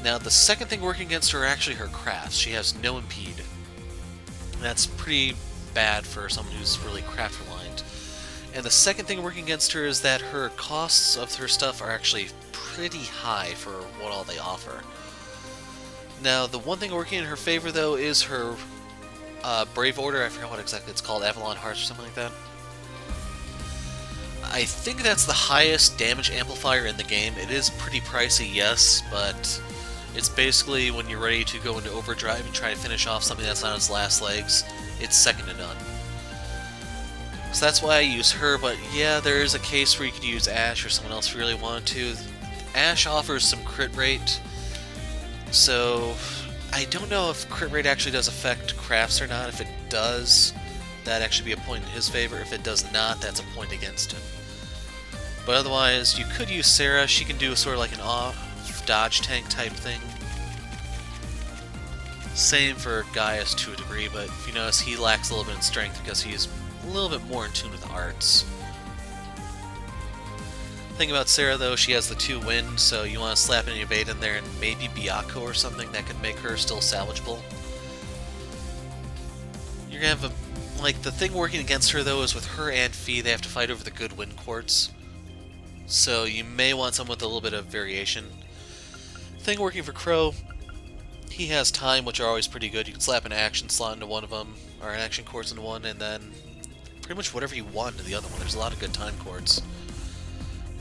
Now, the second thing working against her are actually her crafts. She has no impede. That's pretty bad for someone who's really craft reliant. And the second thing working against her is that her costs of her stuff are actually pretty high for what all they offer. Now, the one thing working in her favor, though, is her Brave Order. I forgot what exactly it's called, Avalon Hearts or something like that. I think that's the highest damage amplifier in the game. It is pretty pricey, yes, but it's basically when you're ready to go into overdrive and try to finish off something that's on its last legs, it's second to none. So that's why I use her, but yeah, there is a case where you could use Ash or someone else if you really wanted to. Ash offers some crit rate, so I don't know if crit rate actually does affect crafts or not. If it does, that'd actually be a point in his favor. If it does not, that's a point against him. But otherwise, you could use Sarah. She can do sort of like an off dodge tank type thing. Same for Gaius to a degree, but if you notice, he lacks a little bit in strength because he's a little bit more in tune with arts. Thing about Sarah, though, she has the 2 wind, so you want to slap an evade in there and maybe Byakko or something that could make her still salvageable. You're gonna have a, like, the thing working against her, though, is with her and Fee, they have to fight over the good wind quartz. So you may want someone with a little bit of variation. thing working for Crow, he has time, which are always pretty good. You can slap an action slot into one of them, or an action course into one, and then pretty much whatever you want into the other one. There's a lot of good time chords.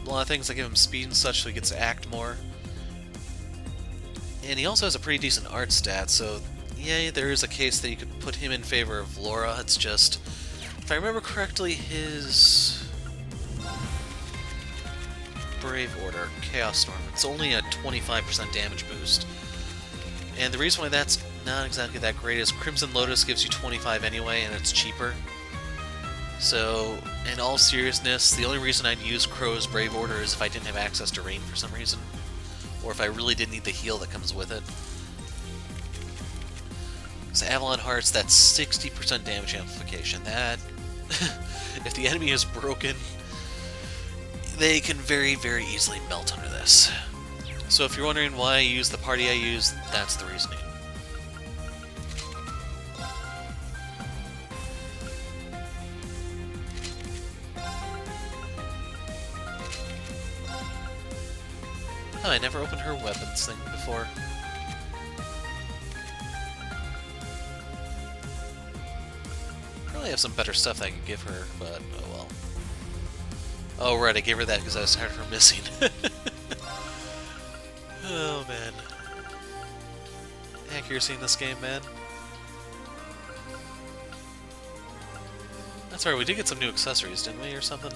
A lot of things that give him speed and such, so he gets to act more. And he also has a pretty decent art stat, so yeah, there is a case that you could put him in favor of Laura. It's just, if I remember correctly, his Brave Order, Chaos Storm, it's only a 25% damage boost. And the reason why that's not exactly that great is Crimson Lotus gives you 25 anyway, and it's cheaper. So, in all seriousness, the only reason I'd use Crow's Brave Order is if I didn't have access to Rain for some reason. Or if I really did need the heal that comes with it. So Avalon Hearts, that's 60% damage amplification. That, if the enemy is broken, they can very, very easily melt under this. So if you're wondering why I use the party I use, that's the reasoning. Oh, I never opened her weapons thing before. Probably have some better stuff I could give her, but oh well. Oh right, I gave her that because I was tired of her missing. Oh man. Accuracy in this game, man. That's right, we did get some new accessories, didn't we, or something?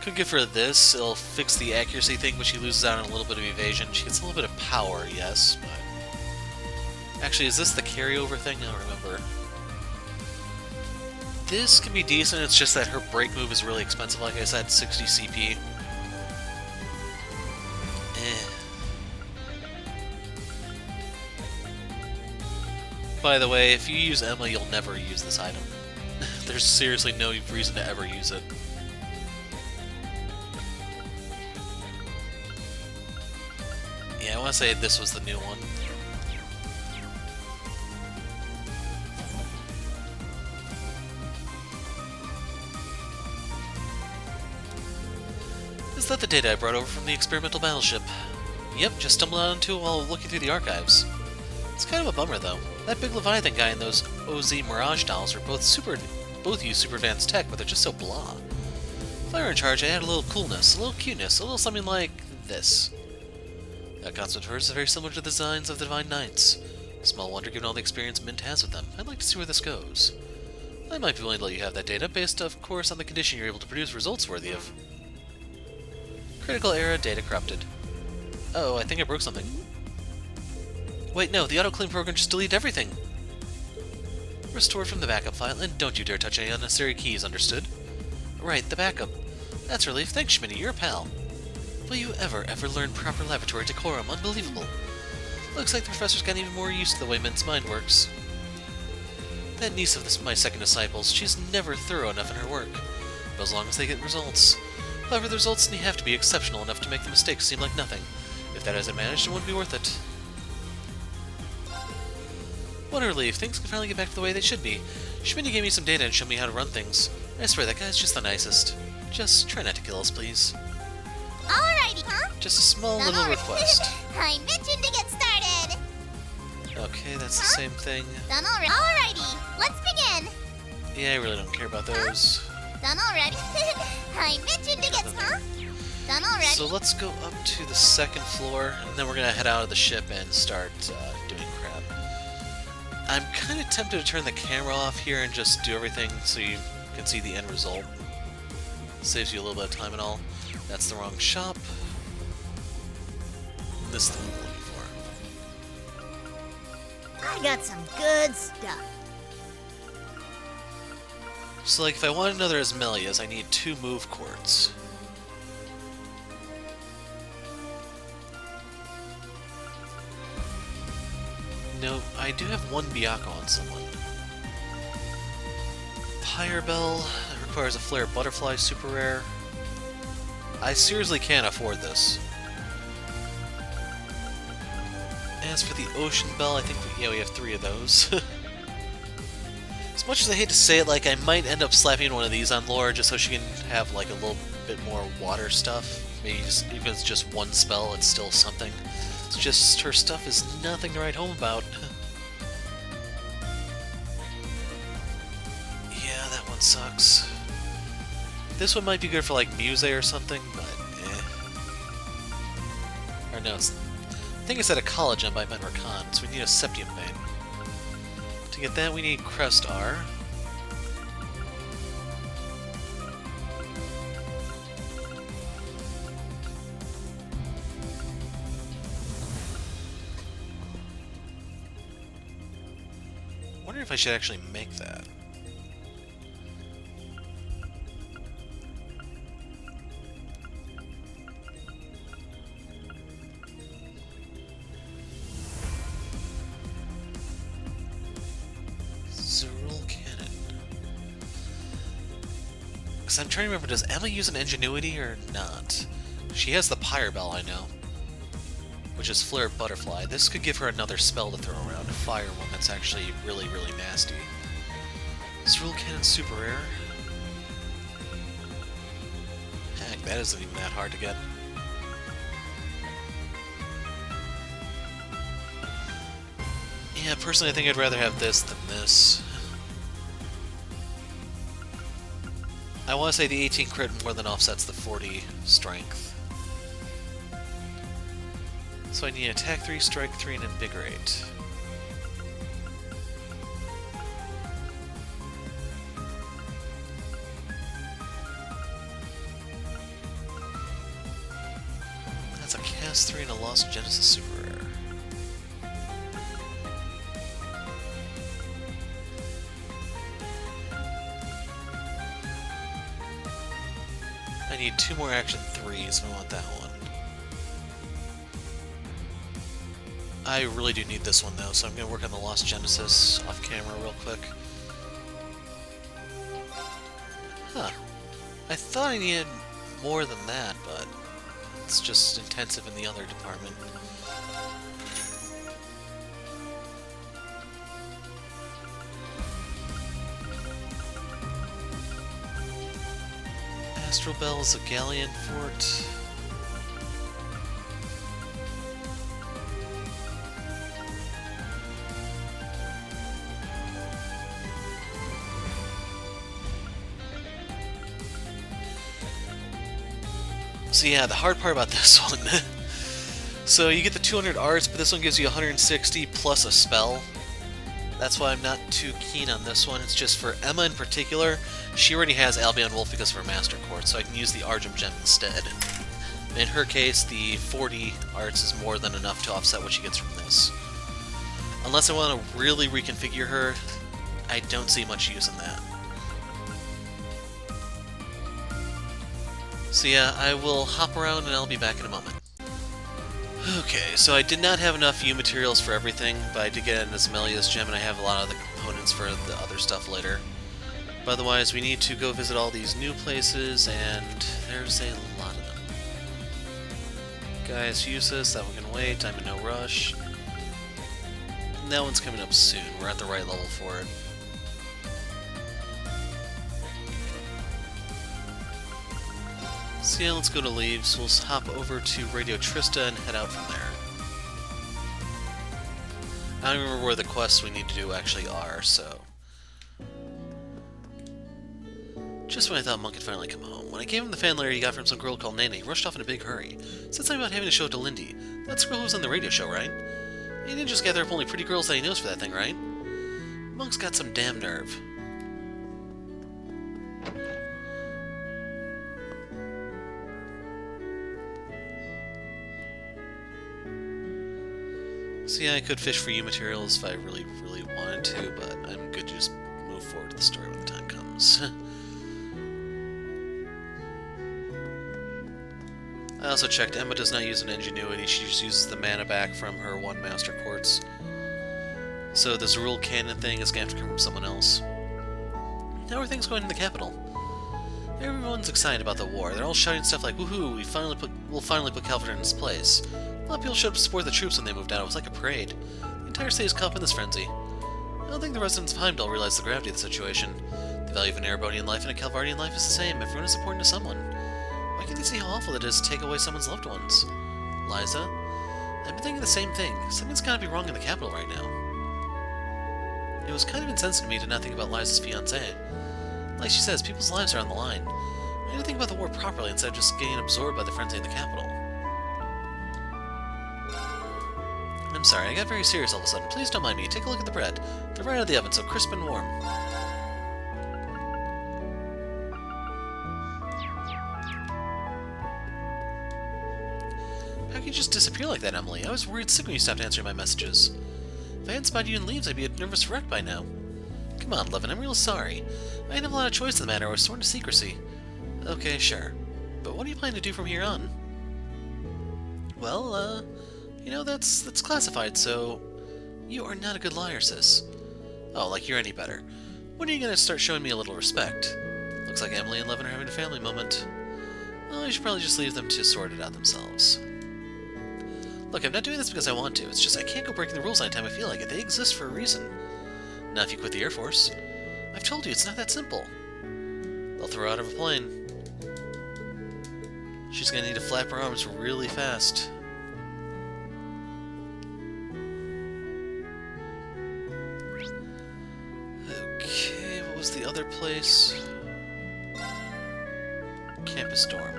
Could give her this, it'll fix the accuracy thing, but she loses out on a little bit of evasion. She gets a little bit of power, yes, but... Actually, is this the carryover thing? I don't remember. This can be decent, it's just that her break move is really expensive, like I said, 60 CP. By the way, if you use Emma, you'll never use this item. There's seriously no reason to ever use it. Yeah, I want to say this was the new one. Is that the data I brought over from the experimental battleship? Yep, just stumbled onto it while looking through the archives. It's kind of a bummer, though. That big Leviathan guy and those OZ Mirage dolls are both use super advanced tech, but they're just so blah. If I were in charge, I'd add a little coolness, a little cuteness, a little something like this. That concept of hers is very similar to the designs of the Divine Knights. Small wonder given all the experience Mint has with them. I'd like to see where this goes. I might be willing to let you have that data, based, of course, on the condition you're able to produce results worthy of. Critical error, data corrupted. Oh, I think I broke something. Wait, no, the auto-clean program just deleted everything! Restored from the backup file, and don't you dare touch any unnecessary keys, understood? Right, the backup. That's a relief. Thanks, Schmitty, you're a pal. Will you ever learn proper laboratory decorum? Unbelievable. Looks like the professor's gotten even more used to the way Mint's mind works. That niece of my second disciples, she's never thorough enough in her work. But as long as they get results. However, the results have to be exceptional enough to make the mistakes seem like nothing. If that isn't managed, it wouldn't be worth it. What a relief. Things can finally get back to the way they should be. Schmitty gave me some data and showed me how to run things. I swear, that guy's just the nicest. Just try not to kill us, please. Alrighty, huh? Just a small little request. I'm itching to get started. Okay, that's the same thing. Done already. Alrighty, let's begin. Yeah, I really don't care about those. Done already. I'm itching to get Done already. So let's go up to the second floor, and then we're gonna head out of the ship and start doing crap. I'm kind of tempted to turn the camera off here and just do everything so you can see the end result. Saves you a little bit of time and all. That's the wrong shop. This is the one we're looking for. I got some good stuff. So, like, if I want another Asmelia's, I need 2 move quartz. No, I do have 1 Byakuo on someone. Pyrebell requires a Flare Butterfly, super rare. I seriously can't afford this. As for the Ocean Bell, I think we have 3 of those. As much as I hate to say it, I might end up slapping one of these on Laura just so she can have, a little bit more water stuff. Maybe even if it's just one spell, it's still something. It's just her stuff is nothing to write home about. Yeah, that one sucks. This one might be good for like Muse or something, but eh. Or no, it's, I think it's at a college by Menrakan, so we need a Septium Vein. To get that, we need Crest R. I wonder if I should actually make that. Zerul Cannon. Because I'm trying to remember, does Emma use an Ingenuity or not? She has the Pyre Bell, I know. Which is Flare Butterfly. This could give her another spell to throw around, a fire one that's actually really, really nasty. Zerul Cannon super rare. Heck, that isn't even that hard to get. Yeah, personally I think I'd rather have this than this. I want to say the 18 crit more than offsets the 40 strength. So I need attack 3, strike 3, and invigorate. That's a cast 3 and a Lost Genesis super rare. I need 2 more action 3s if I want that one. I really do need this one though, so I'm going to work on the Lost Genesis off camera real quick. Huh. I thought I needed more than that, but it's just intensive in the other department. Astral Bell is a Galleon fort. So yeah, the hard part about this one. So you get the 200 arts, but this one gives you 160 plus a spell. That's why I'm not too keen on this one. It's just for Emma in particular. She already has Albion Wolf because of her Master Court, so I can use the Argem Gem instead. In her case, the 40 arts is more than enough to offset what she gets from this. Unless I want to really reconfigure her, I don't see much use in that. So yeah, I will hop around and I'll be back in a moment. Okay, so I did not have enough U materials for everything, but I did get an Asmelia's gem and I have a lot of the components for the other stuff later. But otherwise, we need to go visit all these new places, and there's a lot of them. Gaius Usus, that one can wait, I'm in no rush. And that one's coming up soon, we're at the right level for it. So yeah, let's go to Leaves. We'll hop over to Radio Trista and head out from there. I don't remember where the quests we need to do actually are, so... Just when I thought Monk had finally come home. When I gave him the fan letter he got from some girl called Nene, he rushed off in a big hurry. Said something about having to show it to Lindy. That's the girl who was on the radio show, right? He didn't just gather up only pretty girls that he knows for that thing, right? Monk's got some damn nerve. So yeah, I could fish for U materials if I really, really wanted to, but I'm good to just move forward to the story when the time comes. I also checked, Emma does not use an Ingenuity, she just uses the mana back from her 1 Master Quartz. So the Zerul Cannon thing is going to have to come from someone else. How are things going in the capital? Everyone's excited about the war. They're all shouting stuff like, woohoo, we'll finally put Calvert in his place. A lot of people showed up to support the troops when they moved out. It was like a parade. The entire city is caught up in this frenzy. I don't think the residents of Heimdall realize the gravity of the situation. The value of an Erebonian life and a Calvardian life is the same. Everyone is important to someone. Why can't they see how awful it is to take away someone's loved ones? Liza? I've been thinking the same thing. Something's gotta be wrong in the capital right now. It was kind of insensitive of me to not think about Liza's fiancé. Like she says, people's lives are on the line. I need to think about the war properly instead of just getting absorbed by the frenzy in the capital. I'm sorry, I got very serious all of a sudden. Please don't mind me. Take a look at the bread. They're right out of the oven, so crisp and warm. How can you just disappear like that, Emily? I was worried sick when you stopped answering my messages. If I hadn't spotted you in leaves, I'd be a nervous wreck by now. Come on, Levin, I'm real sorry. I didn't have a lot of choice in the matter. I was sworn to secrecy. Okay, sure. But what do you plan to do from here on? Well, you know, that's classified, so... You are not a good liar, sis. Oh, like you're any better. When are you gonna start showing me a little respect? Looks like Emily and Levin are having a family moment. Well, you should probably just leave them to sort it out themselves. Look, I'm not doing this because I want to. It's just I can't go breaking the rules anytime I feel like it. They exist for a reason. Not if you quit the Air Force. I've told you, it's not that simple. They'll throw her out of a plane. She's gonna need to flap her arms really fast. Okay, what was the other place? Campus dorm.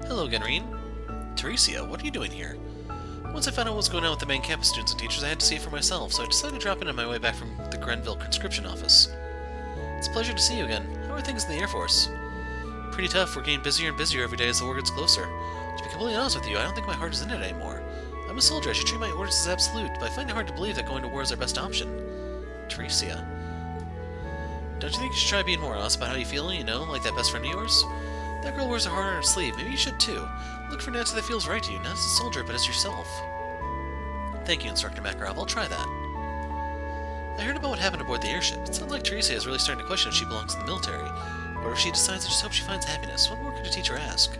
Hello, Genreen. Teresia, what are you doing here? Once I found out what was going on with the main campus students and teachers, I had to see it for myself, so I decided to drop in on my way back from the Grenville conscription office. It's a pleasure to see you again. How are things in the Air Force? Pretty tough. We're getting busier and busier every day as the war gets closer. To be completely honest with you, I don't think my heart is in it anymore. I'm a soldier. I should treat my orders as absolute, but I find it hard to believe that going to war is our best option. Teresia. Don't you think you should try being more honest about how you feel, you know, like that best friend of yours? That girl wears her heart on her sleeve. Maybe you should too. Look for an answer that feels right to you, not as a soldier, but as yourself. Thank you, Instructor Makarov. I'll try that. I heard about what happened aboard the airship. It sounds like Teresia is really starting to question if she belongs in the military. Or if she decides, I just hope she finds happiness. What more could a teacher ask?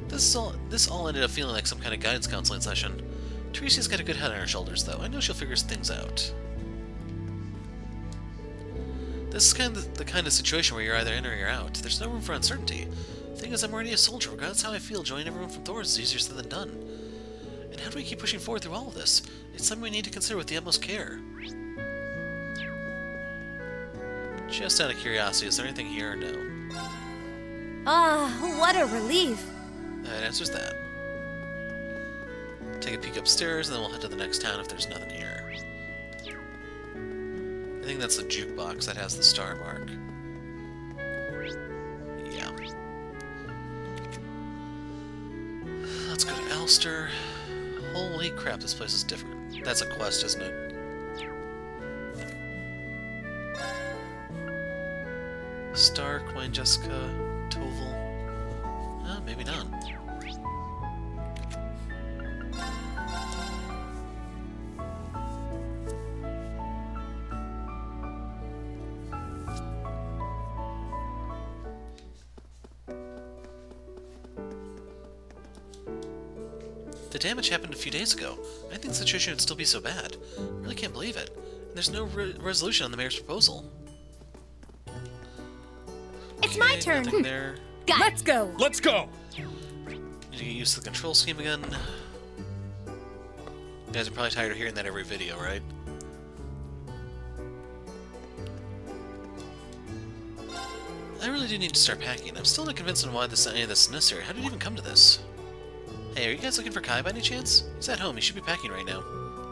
This all ended up feeling like some kind of guidance counseling session. Teresia's got a good head on her shoulders, though. I know she'll figure things out. This is the kind of situation where you're either in or you're out. There's no room for uncertainty. The thing is, I'm already a soldier. Regardless of how I feel, joining everyone from Thor is easier said than done. And how do we keep pushing forward through all of this? It's something we need to consider with the utmost care. Just out of curiosity, is there anything here or no? Ah, what a relief. That answers that. Take a peek upstairs, and then we'll head to the next town if there's nothing here. I think that's the jukebox that has the star mark. Yeah. Let's go to Elster. Holy crap, this place is different. That's a quest, isn't it? Stark, Wayne, Jessica, Toval. Maybe not. The damage happened a few days ago. I think the situation would still be so bad. I really can't believe it. And there's no resolution on the mayor's proposal. It's my turn. There. Let's go. Let's go. Need to get used to the control scheme again. You guys are probably tired of hearing that every video, right? I really do need to start packing. I'm still not convinced on why any of this is necessary. How did it even come to this? Hey, are you guys looking for Kai by any chance? He's at home. He should be packing right now.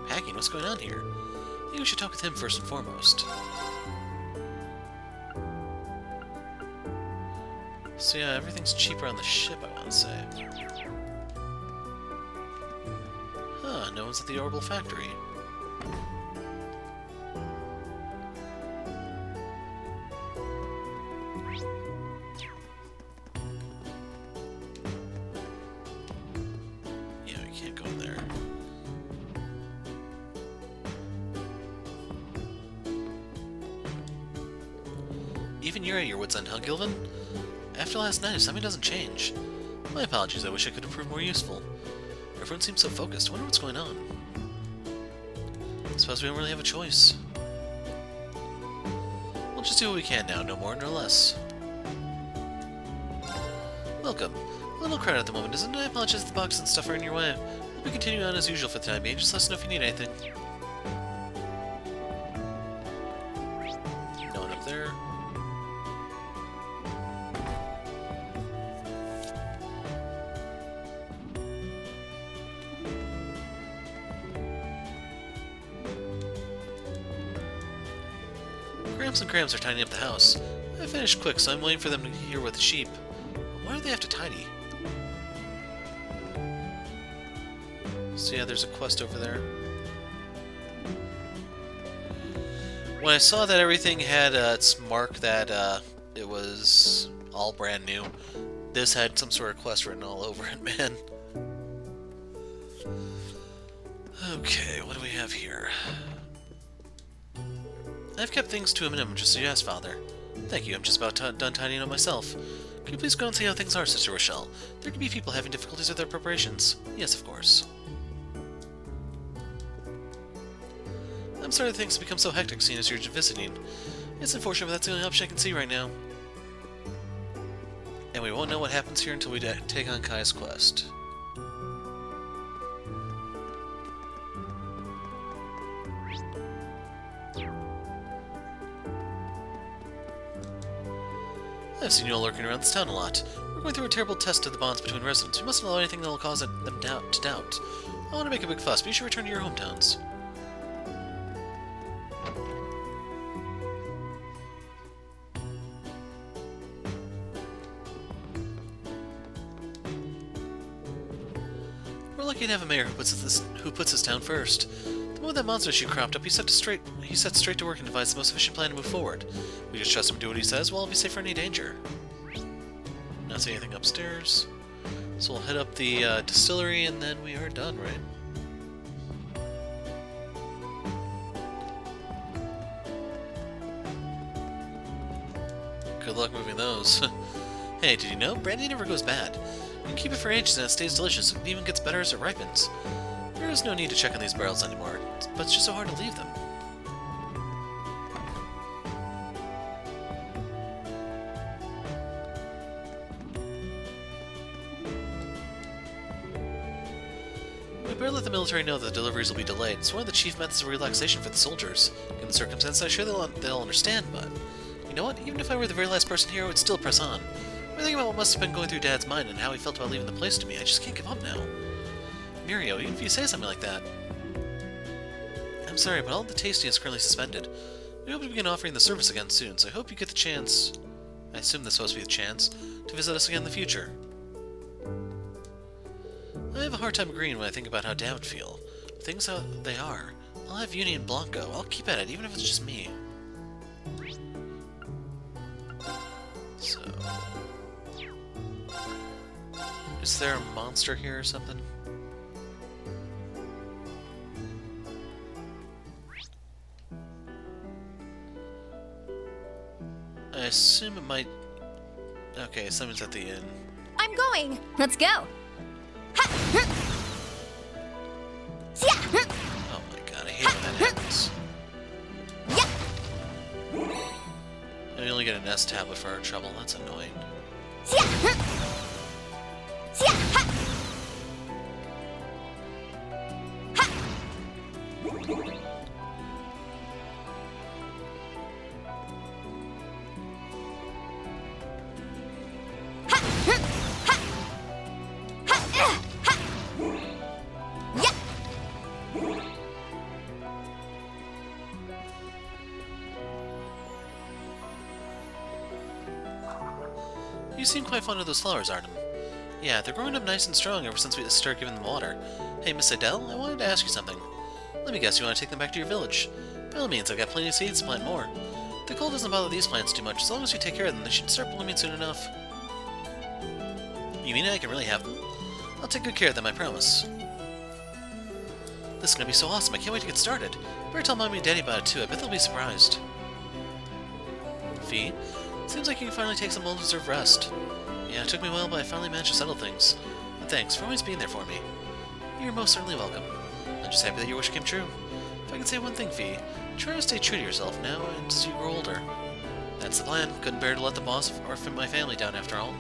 Packing? What's going on here? I think we should talk with him first and foremost. So yeah, everything's cheaper on the ship, I want to say. Huh, no one's at the orbital factory. Yeah, we can't go there. Even you're at your wits' end, huh, Gilvin? After last night, if something doesn't change. My apologies, I wish I could have proved more useful. Everyone seems so focused. I wonder what's going on. I suppose we don't really have a choice. We'll just do what we can now, no more nor less. Welcome. A little crowded at the moment, isn't it? I apologize if the box and stuff are in your way. We'll be continuing on as usual for the time being. Just let us know if you need anything. No one up there. Gramps and Grams are tidying up the house. I finished quick, so I'm waiting for them to hear with the sheep. Why do they have to tidy? So yeah, there's a quest over there. When I saw that everything had its mark that it was all brand new, this had some sort of quest written all over it, man. Okay, what do we have here? I've kept things to a minimum, just as you asked, Father. Thank you, I'm just about done tidying up myself. Can you please go and see how things are, Sister Rochelle? There could be people having difficulties with their preparations. Yes, of course. I'm sorry that things have become so hectic seeing as you're visiting. It's unfortunate, but that's the only option I can see right now. And we won't know what happens here until we take on Kai's quest. I've seen you all lurking around this town a lot. We're going through a terrible test of the bonds between residents. We mustn't allow anything that will cause them to doubt. I want to make a big fuss, but you should return to your hometowns. We're lucky to have a mayor who puts this town first. The moment that monster issue cropped up, he set straight to work and devised the most efficient plan to move forward. We just trust him to do what he says, we'll all be safe from any danger. Not see anything upstairs. So we'll head up the distillery and then we are done, right? Good luck moving those. Hey, did you know? Brandy never goes bad. You can keep it for ages and it stays delicious. It even gets better as it ripens. There is no need to check on these barrels anymore, but it's just so hard to leave them. We better let the military know that the deliveries will be delayed. It's one of the chief methods of relaxation for the soldiers. Given the circumstances, I'm sure they'll understand, but... You know what? Even if I were the very last person here, I would still press on. I'm thinking about what must have been going through Dad's mind and how he felt about leaving the place to me. I just can't give up now. Mirio, even if you say something like that... I'm sorry, but all the tasting is currently suspended. We hope to begin offering the service again soon, so I hope you get the chance... I assume this is supposed to be the chance to visit us again in the future. I have a hard time agreeing when I think about how Dad would feel. Things how they are. I'll have Uni and Blanco. I'll keep at it, even if it's just me. So... Is there a monster here or something? I assume it might... Okay, someone's at the inn. I'm going! Let's go! Oh my god, I hate when that happens. I only get an S tablet for our trouble, that's annoying. You seem quite fond of those flowers, Artem. Yeah, they're growing up nice and strong ever since we started giving them water. Hey, Miss Adele, I wanted to ask you something. Let me guess, you want to take them back to your village. By all means, I've got plenty of seeds to plant more. The cold doesn't bother these plants too much. As long as you take care of them, they should start blooming soon enough. You mean I can really have them? I'll take good care of them, I promise. This is gonna be so awesome. I can't wait to get started. Better tell Mommy and Daddy about it too. I bet they'll be surprised. Fee? Seems like you can finally take some well-deserved rest. Yeah, it took me a while, but I finally managed to settle things. And thanks for always being there for me. You're most certainly welcome. I'm just happy that your wish came true. If I can say one thing, Fee, try to stay true to yourself now and as you grow older. That's the plan. Couldn't bear to let the boss or my family down after all.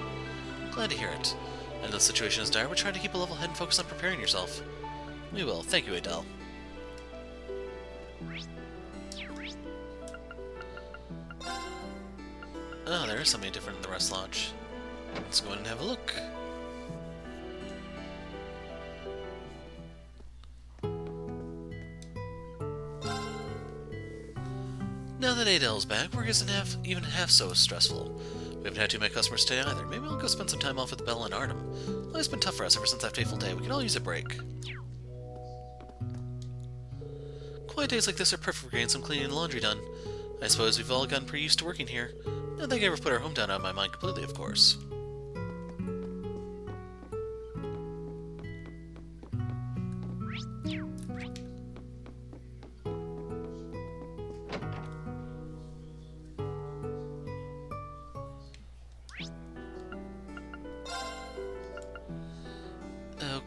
Glad to hear it. I know the situation is dire, but try to keep a level head and focus on preparing yourself. We will. Thank you, Adele. Oh, there is something different in the Rest Lodge. Let's go in and have a look. Now that Adele's back, work isn't even half so stressful. We haven't had too many customers today either. Maybe I'll go spend some time off with Bella and Artem. Life's been tough for us ever since that fateful day. We can all use a break. Quiet days like this are perfect for getting some cleaning and laundry done. I suppose we've all gotten pretty used to working here. Not that I ever put our hometown out of my mind completely, of course.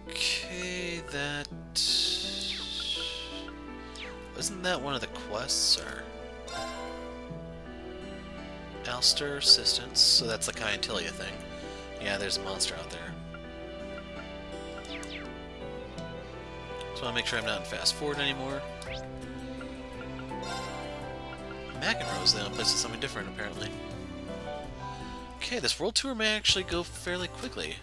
Okay, that... Wasn't that one of the quests, or... Alster Assistance, so that's the Kyantilia thing. Yeah, there's a monster out there. Just want to make sure I'm not in fast forward anymore. McEnroe's the only place is something different, apparently. Okay, this world tour may actually go fairly quickly.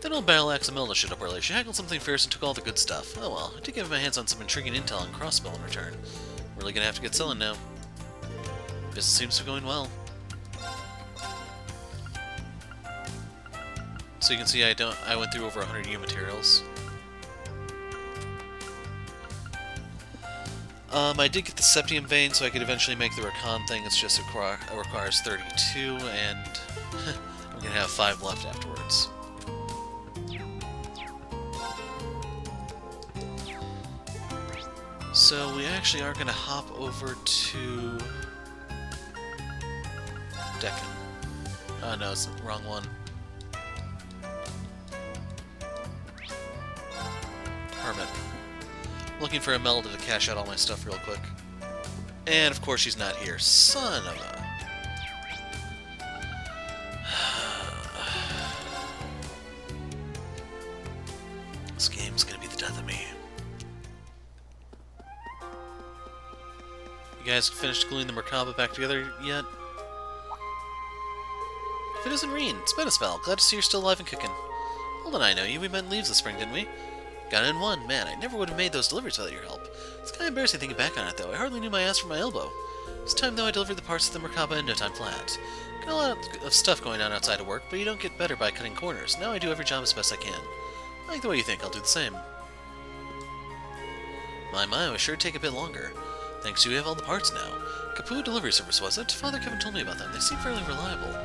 That old battle axe Imelda showed up earlier. She haggled something fierce and took all the good stuff. Oh well, I did get my hands on some intriguing intel on Crossbell in return. Really gonna have to get selling now. Business seems to be going well. So you can see I went through over 100 new materials. I did get the Septium Vein, so I could eventually make the Rakan thing. It's just requires 32, and I'm gonna have 5 left afterwards. So we actually are gonna hop over to Deccan. Oh no, it's the wrong one. Hermit. Looking for Imelda to cash out all my stuff real quick. And of course she's not here. Son of a... This game's gonna be the death of me. You guys finished gluing the Merkaba back together yet? If it isn't Reen, it's been a spell. Glad to see you're still alive and kicking. Hold on, I know you. We met in Leaves this spring, didn't we? Got it in one. Man, I never would have made those deliveries without your help. It's kind of embarrassing thinking back on it, though. I hardly knew my ass from my elbow. This time, though, I delivered the parts of the Merkaba in no time flat. Got a lot of stuff going on outside of work, but you don't get better by cutting corners. Now I do every job as best I can. I like the way you think. I'll do the same. My, it would sure take a bit longer. Thanks to you, we have all the parts now. Kapua Delivery Service, was it? Father Kevin told me about them. They seem fairly reliable.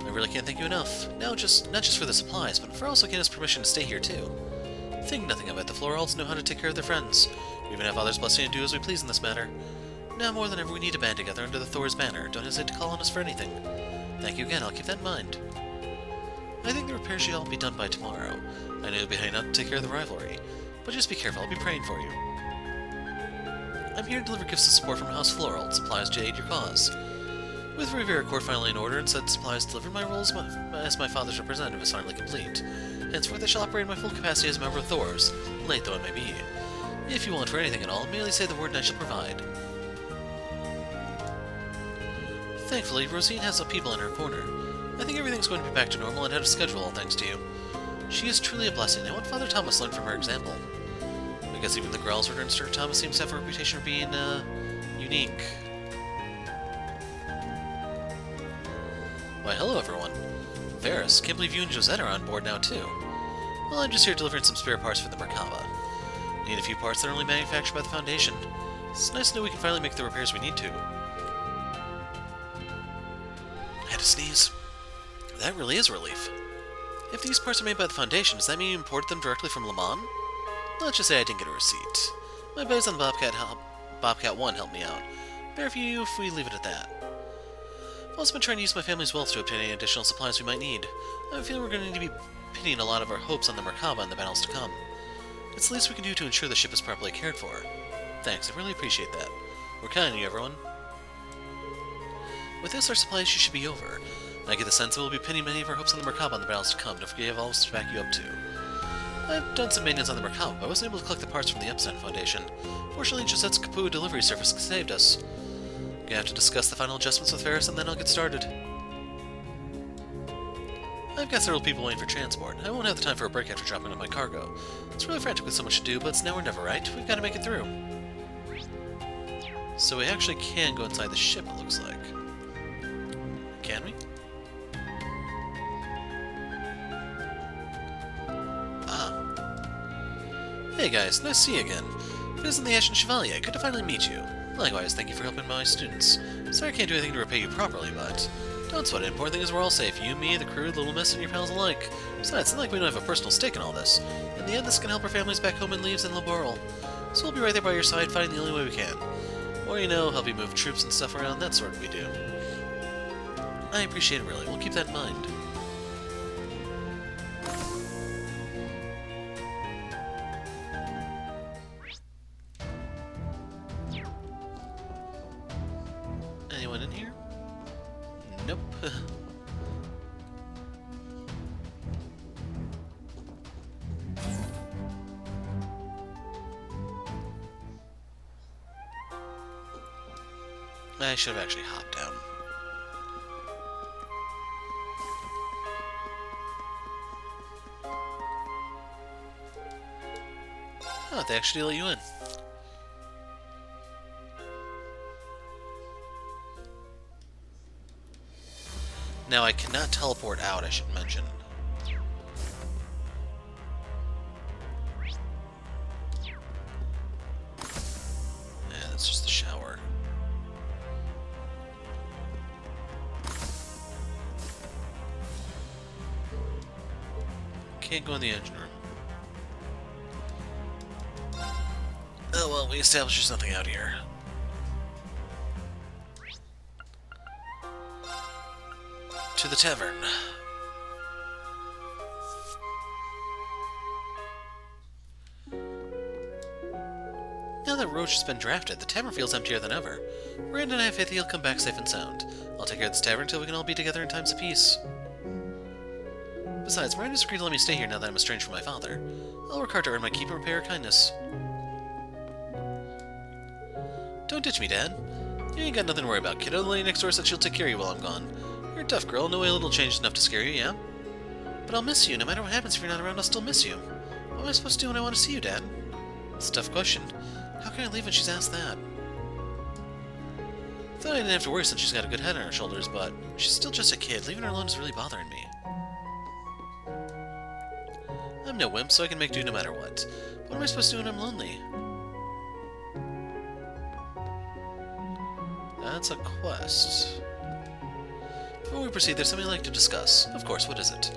I really can't thank you enough. Now, not just for the supplies, but for also getting us permission to stay here, too. Think nothing of it. The Floralds know how to take care of their friends. We even have Father's blessing to do as we please in this matter. Now more than ever, we need to band together under the Thor's banner. Don't hesitate to call on us for anything. Thank you again. I'll keep that in mind. I think the repairs should all be done by tomorrow. I know you'll be hanging out to take care of the rivalry. But just be careful. I'll be praying for you. I'm here to deliver gifts of support from House Florald. Supplies to aid your cause. With Rivera Court finally in order and said supplies delivered, my role as my father's representative is finally complete. Henceforth, I shall operate in my full capacity as a member of Thor's, late though it may be. If you want for anything at all, merely say the word and I shall provide. Thankfully, Rosine has some people in her corner. I think everything's going to be back to normal and ahead of schedule, all thanks to you. She is truly a blessing. I want Father Thomas learned from her example. I guess even the Growl's return Sir Thomas seems to have a reputation for being, unique. Why, hello everyone. Varus, can't believe you and Josette are on board now too. Well, I'm just here delivering some spare parts for the Merkaba. Need a few parts that are only manufactured by the Foundation. It's nice to know we can finally make the repairs we need to. I had to sneeze. That really is a relief. If these parts are made by the Foundation, does that mean you imported them directly from Le Mans? Let's just say I didn't get a receipt. My buddies on the Bobcat 1 helped me out. Better for you if we leave it at that. I've also been trying to use my family's wealth to obtain any additional supplies we might need. I have a feeling we're going to need to be pinning a lot of our hopes on the Merkaba in the battles to come. It's the least we can do to ensure the ship is properly cared for. Thanks, I really appreciate that. We're counting on you, everyone. With this, our supply issue should be over. And I get the sense that we'll be pinning many of our hopes on the Merkaba in the battles to come. Don't forget you have all this to back you up too. I've done some maintenance on the Merkaba, but I wasn't able to collect the parts from the Epstein Foundation. Fortunately, Josette's Kapua delivery service saved us. Gonna have to discuss the final adjustments with Ferris, and then I'll get started. I've got several people waiting for transport. I won't have the time for a break after dropping off my cargo. It's really frantic with so much to do, but it's now or never, right? We've got to make it through. So we actually can go inside the ship, it looks like. Can we? Ah. Hey guys, nice to see you again. Visit the Ashen Chevalier, good to finally meet you. Likewise, thank you for helping my students. Sorry I can't do anything to repay you properly, but don't sweat it. The important thing is we're all safe. You, me, the crew, the little miss, and your pals alike. Besides, it's not like we don't have a personal stake in all this. In the end, this can help our families back home in Leaves and Laboral. So we'll be right there by your side, fighting the only way we can. Or, you know, help you move troops and stuff around, that sort of we do. I appreciate it, really. We'll keep that in mind. Anyone in here? Nope. I should have actually hopped down. Oh, they actually let you in. Now, I cannot teleport out, I should mention. Yeah, that's just the shower. Can't go in the engine room. Oh well, we established there's nothing out here. To the tavern. Now that Roach has been drafted, the tavern feels emptier than ever. Miranda and I have faith he'll come back safe and sound. I'll take care of this tavern until we can all be together in times of peace. Besides, Miranda's agreed to let me stay here now that I'm estranged from my father. I'll work hard to earn my keep and repay her kindness. Don't ditch me, Dad. You ain't got nothing to worry about, kiddo. The lady next door said she'll take care of you while I'm gone. You're a tough girl, no way a little change is enough to scare you, yeah? But I'll miss you. No matter what happens if you're not around, I'll still miss you. What am I supposed to do when I want to see you, Dad? It's a tough question. How can I leave when she's asked that? I thought I didn't have to worry since she's got a good head on her shoulders, but she's still just a kid. Leaving her alone is really bothering me. I'm no wimp, so I can make do no matter what. What am I supposed to do when I'm lonely? That's a quest. Before we proceed, there's something I'd like to discuss. Of course, what is it?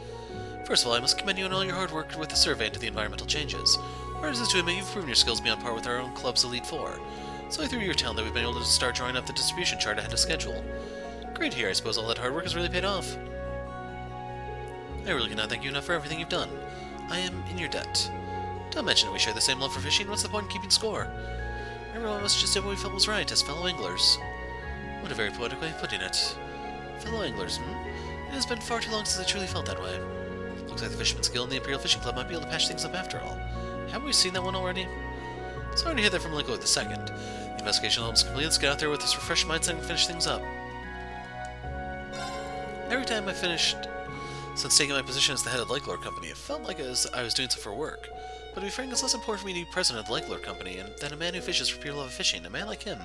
First of all, I must commend you on all your hard work with the survey into the environmental changes. Hard as it is to admit, you've proven your skills beyond par with our own club's Elite Four. It's only through your talent that we've been able to start drawing up the distribution chart ahead of schedule. Great to hear. I suppose all that hard work has really paid off. I really cannot thank you enough for everything you've done. I am in your debt. Don't mention it, we share the same love for fishing. What's the point in keeping score? Everyone of us just did what we felt was right, as fellow anglers. What a very poetic way of putting it. Fellow anglers, It has been far too long since I truly felt that way. Looks like the Fisherman's Guild and the Imperial Fishing Club might be able to patch things up after all. Haven't we seen that one already? Sorry to hear that from Lincoln the Second. The investigation almost complete. Let's get out there with this refreshed mindset and finish things up. Every time I finished, since taking my position as the head of the Lake Lore Company, it felt like I was doing so for work. But to be frank, it's less important for me to be president of the Lake Lore Company than a man who fishes for pure love of fishing, a man like him.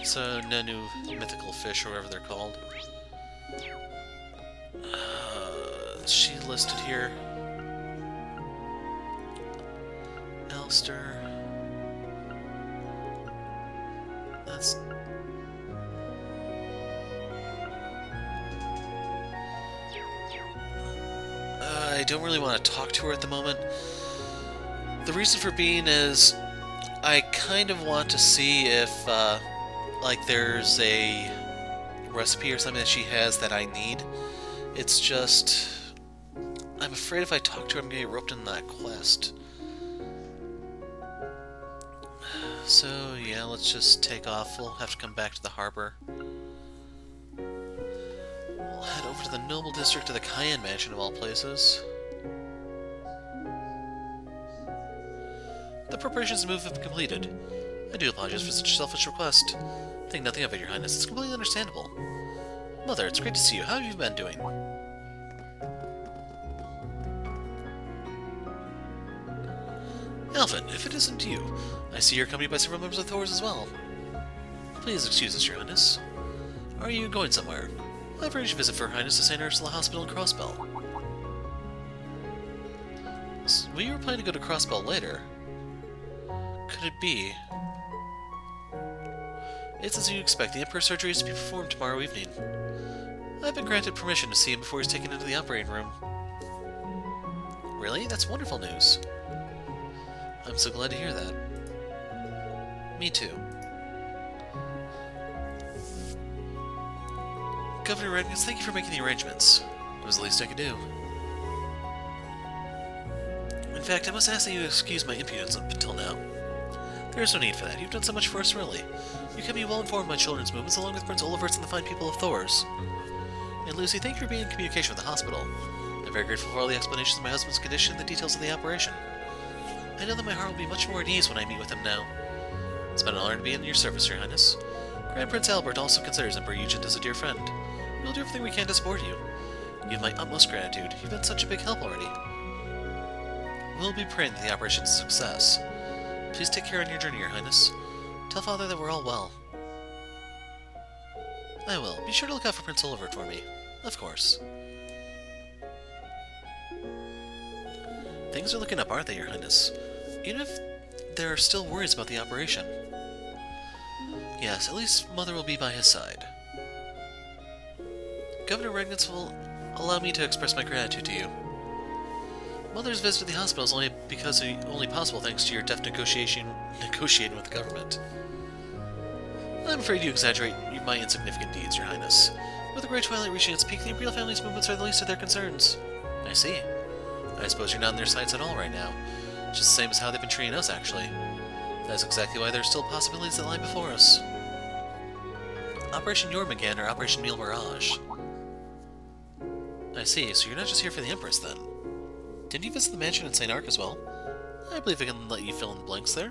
So, Nenu mythical fish, or whatever they're called. Is she listed here? Elster. That's... I don't really want to talk to her at the moment. The reason for being is I kind of want to see if, like, there's a recipe or something that she has that I need. It's just... I'm afraid if I talk to her, I'm going to get roped into that quest. So, yeah, let's just take off. We'll have to come back to the harbor. We'll head over to the noble district of the Cayenne Mansion, of all places. The preparations to move have been completed. I do apologize for such a selfish request. Think nothing of it, Your Highness. It's completely understandable. Mother, it's great to see you. How have you been doing? Alvin, if it isn't you, I see you're accompanied by several members of Thor's as well. Please excuse us, Your Highness. Are you going somewhere? I've arranged a visit for Her Highness to St. Ursula Hospital in Crossbell. We were planning to go to Crossbell later. Could it be? It's as you expect. The Emperor's surgery is to be performed tomorrow evening. I've been granted permission to see him before he's taken into the operating room. Really? That's wonderful news. I'm so glad to hear that. Me too. Governor Redkins, thank you for making the arrangements. It was the least I could do. In fact, I must ask that you excuse my impudence up until now. There is no need for that. You've done so much for us, really. You kept me well informed of my children's movements, along with Prince Olivert's and the fine people of Thor's. And Lucy, thank you for being in communication with the hospital. I'm very grateful for all the explanations of my husband's condition and the details of the operation. I know that my heart will be much more at ease when I meet with him now. It's been an honor to be in your service, Your Highness. Grand Prince Albert also considers Emperor Eugent as a dear friend. We'll do everything we can to support you. You have my utmost gratitude. You've been such a big help already. We'll be praying that the operation is a success. Please take care on your journey, Your Highness. Tell Father that we're all well. I will. Be sure to look out for Prince Olivert for me. Of course. Things are looking up, aren't they, Your Highness? Even if there are still worries about the operation. Yes, at least Mother will be by his side. Governor Regnitz will allow me to express my gratitude to you. Mother's visit to the hospital is only possible thanks to your deft negotiating with the government. I'm afraid you exaggerate my insignificant deeds, Your Highness. With the Great Twilight reaching its peak, the Imperial family's movements are the least of their concerns. I see. I suppose you're not in their sights at all right now. Just the same as how they've been treating us, actually. That's exactly why there are still possibilities that lie before us. Operation Jormungand or Operation Meal Mirage. I see, so you're not just here for the Empress, then. Didn't you visit the mansion in St. Arc as well? I believe I can let you fill in the blanks there.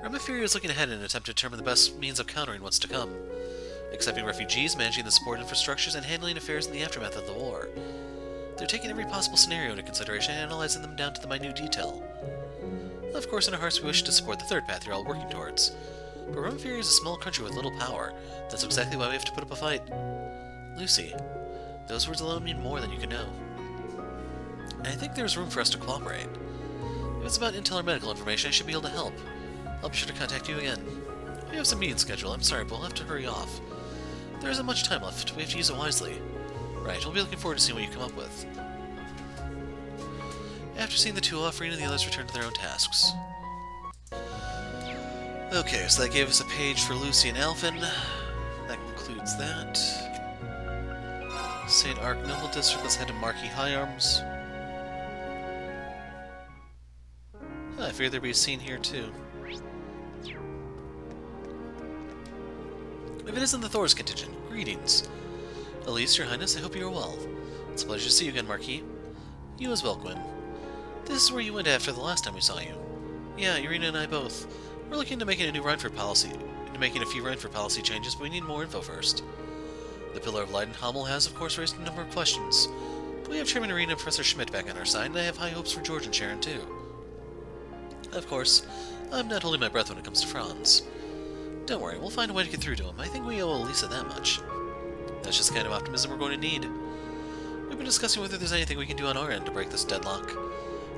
Remifury is looking ahead in an attempt to determine the best means of countering what's to come. Accepting refugees, managing the support infrastructures, and handling affairs in the aftermath of the war. They're taking every possible scenario into consideration and analyzing them down to the minute detail. Of course, in our hearts we wish to support the third path you're all working towards. But Remifury is a small country with little power. That's exactly why we have to put up a fight. Lucy, those words alone mean more than you can know. And I think there's room for us to cooperate. If it's about intel or medical information, I should be able to help. I'll be sure to contact you again. We have some meetings scheduled. I'm sorry, but we'll have to hurry off. There isn't much time left. We have to use it wisely. Right, we'll be looking forward to seeing what you come up with. After seeing the two off, Rena and the others returned to their own tasks. Okay, so that gave us a page for Lucy and Alvin. That concludes that. St. Arc Noble District, let's head to Marquis High Arms. I figured there'd be a scene here too. If it isn't the Thor's contingent, greetings. Elise, Your Highness, I hope you are well. It's a pleasure to see you again, Marquis. You as well, Gwen. This is where you went after the last time we saw you. Yeah, Irina and I both. We're looking into making a few Rhineford policy changes, but we need more info first. The Pillar of Leidenhamel has, of course, raised a number of questions. But we have Chairman Irina and Professor Schmidt back on our side, and I have high hopes for George and Sharon, too. Of course, I'm not holding my breath when it comes to Franz. Don't worry, we'll find a way to get through to him. I think we owe Elisa that much. That's just the kind of optimism we're going to need. We've been discussing whether there's anything we can do on our end to break this deadlock.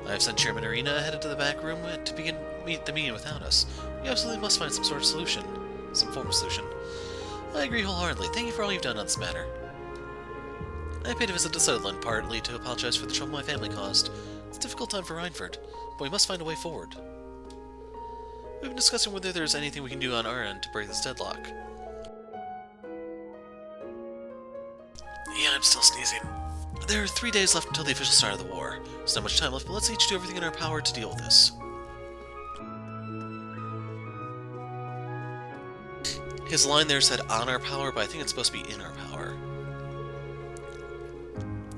I've sent Chairman Irina headed to the back room to begin the meeting without us. We absolutely must find some sort of solution. Some form of solution. I agree wholeheartedly. Thank you for all you've done on this matter. I paid a visit to Sutherland, partly to apologize for the trouble my family caused. It's a difficult time for Rhineford, but we must find a way forward. We've been discussing whether there's anything we can do on our end to break this deadlock. Yeah, I'm still sneezing. There are 3 days left until the official start of the war. There's not much time left, but let's each do everything in our power to deal with this. His line there said on our power, but I think it's supposed to be in our power.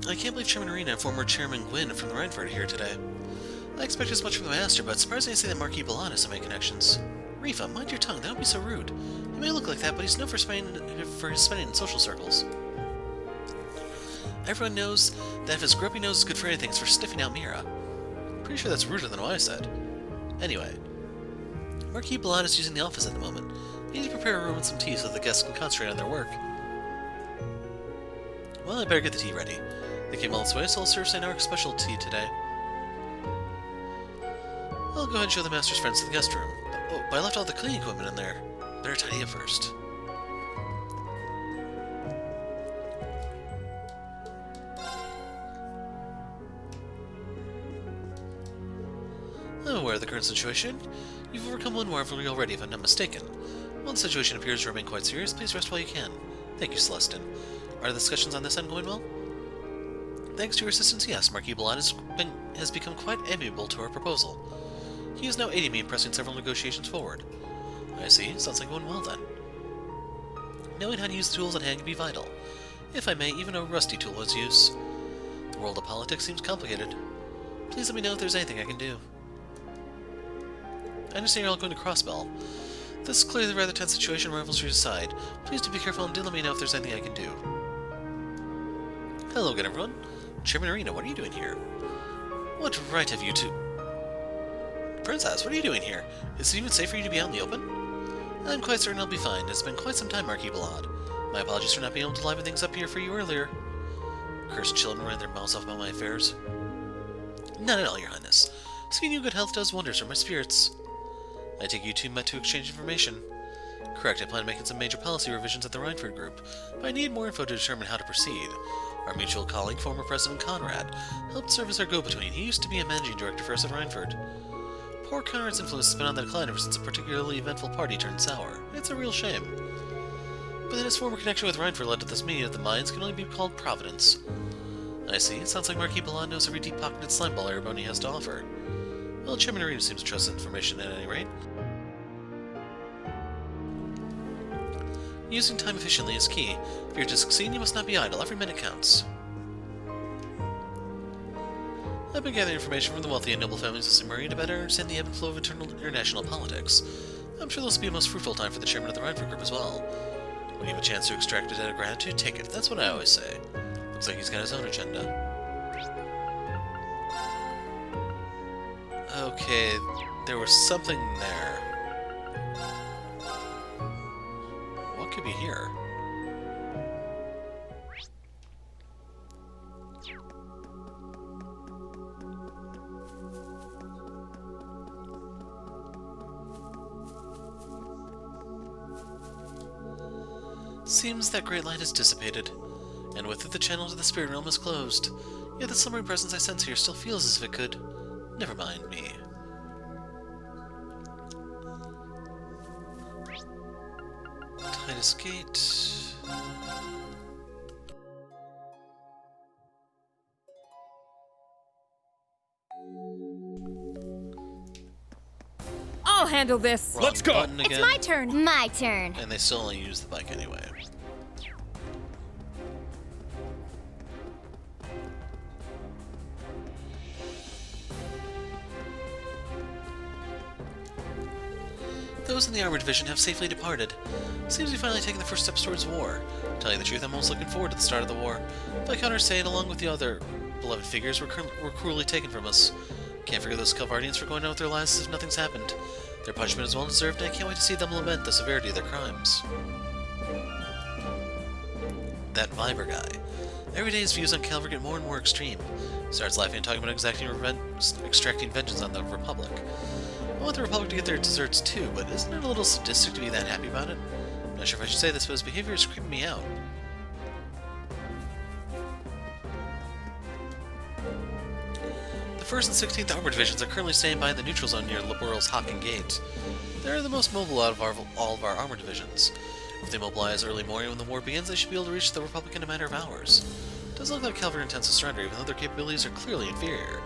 I can't believe Chairman Arena and former Chairman Gwyn from the Rhineford are here today. I expected as much from the Master, but surprising to see that Marquis Balan has so many connections. Riva, mind your tongue, that would be so rude. He may look like that, but he's known for his spending in social circles. Everyone knows that if his grubby nose is good for anything, it's for sniffing out Mira. Pretty sure that's ruder than what I said. Anyway, Marquis Balan is using the office at the moment. We need to prepare a room and some tea so that the guests can concentrate on their work. Well, I better get the tea ready. They came all this way, so I'll serve St. Arc's special tea today. I'll go ahead and show the Master's friends to the guest room. Oh, but I left all the cleaning equipment in there. Better tidy it first. I'm aware of the current situation. You've overcome one rivalry already, if I'm not mistaken. While the situation appears to remain quite serious, please rest while you can. Thank you, Celestin. Are the discussions on this end going well? Thanks to your assistance, yes, Marquis Balan has become quite amiable to our proposal. He is now aiding me in pressing several negotiations forward. I see. Sounds like going well, then. Knowing how to use the tools at hand can be vital. If I may, even a rusty tool has use. The world of politics seems complicated. Please let me know if there's anything I can do. I understand you're all going to Crossbell. This is clearly a rather tense situation on Rivalry's aside. Please do be careful and do let me know if there's anything I can do. Hello again, everyone. Chairman Arena, what are you doing here? What right have you two... Princess, what are you doing here? Is it even safe for you to be out in the open? I'm quite certain I'll be fine. It's been quite some time, Marquis Balan. My apologies for not being able to liven things up here for you earlier. Cursed children ran their mouths off about my affairs. Not at all, Your Highness. Seeing you in good health does wonders for my spirits. I take you two met to exchange information. Correct, I plan on making some major policy revisions at the Rhineford Group, but I need more info to determine how to proceed. Our mutual colleague, former President Conrad, helped serve as our go-between. He used to be a managing director for us at Rhineford. Poor Conrad's influence has been on the decline ever since a particularly eventful party turned sour. It's a real shame. But then his former connection with Rhineford led to this meeting of the minds can only be called Providence. I see. It sounds like Marquis Balan knows every deep-pocketed slimeball everybody has to offer. Well, Chairman Arena seems to trust this information at any rate. Using time efficiently is key. If you're to succeed, you must not be idle. Every minute counts. I've been gathering information from the wealthy and noble families of Cimmeria to better understand the ebb and flow of international politics. I'm sure this will be a most fruitful time for the chairman of the Rhineford Group as well. When you have a chance to extract a debt of gratitude, take it. That's what I always say. Looks like he's got his own agenda. Okay, there was something there. What could be here? Seems that great light has dissipated, and with it the channel to the spirit realm is closed. Yet the slumbering presence I sense here still feels as if it could. Never mind me. Titus Gate. I'll handle this. Let's go. It's my turn. My turn. And they still only use the bike anyway. Those in the Armored Division have safely departed. Seems we've finally taken the first steps towards war. To tell you the truth, I'm most looking forward to the start of the war. Viscount Ursade, along with the other beloved figures, were cruelly taken from us. Can't forgive those Calvardians for going out with their lives as if nothing's happened. Their punishment is well deserved, and I can't wait to see them lament the severity of their crimes. That Viber guy. Every day his views on Calvary get more and more extreme. Starts laughing and talking about extracting vengeance on the Republic. I want the Republic to get their desserts too, but isn't it a little sadistic to be that happy about it? I'm not sure if I should say this, but his behavior is creeping me out. The 1st and 16th Armored Divisions are currently staying by the neutral zone near Liberal's Hocking Gate. They're the most mobile out of all of our armored divisions. If they mobilize early morning when the war begins, they should be able to reach the Republic in a matter of hours. It doesn't look like cavalry intends to surrender, even though their capabilities are clearly inferior.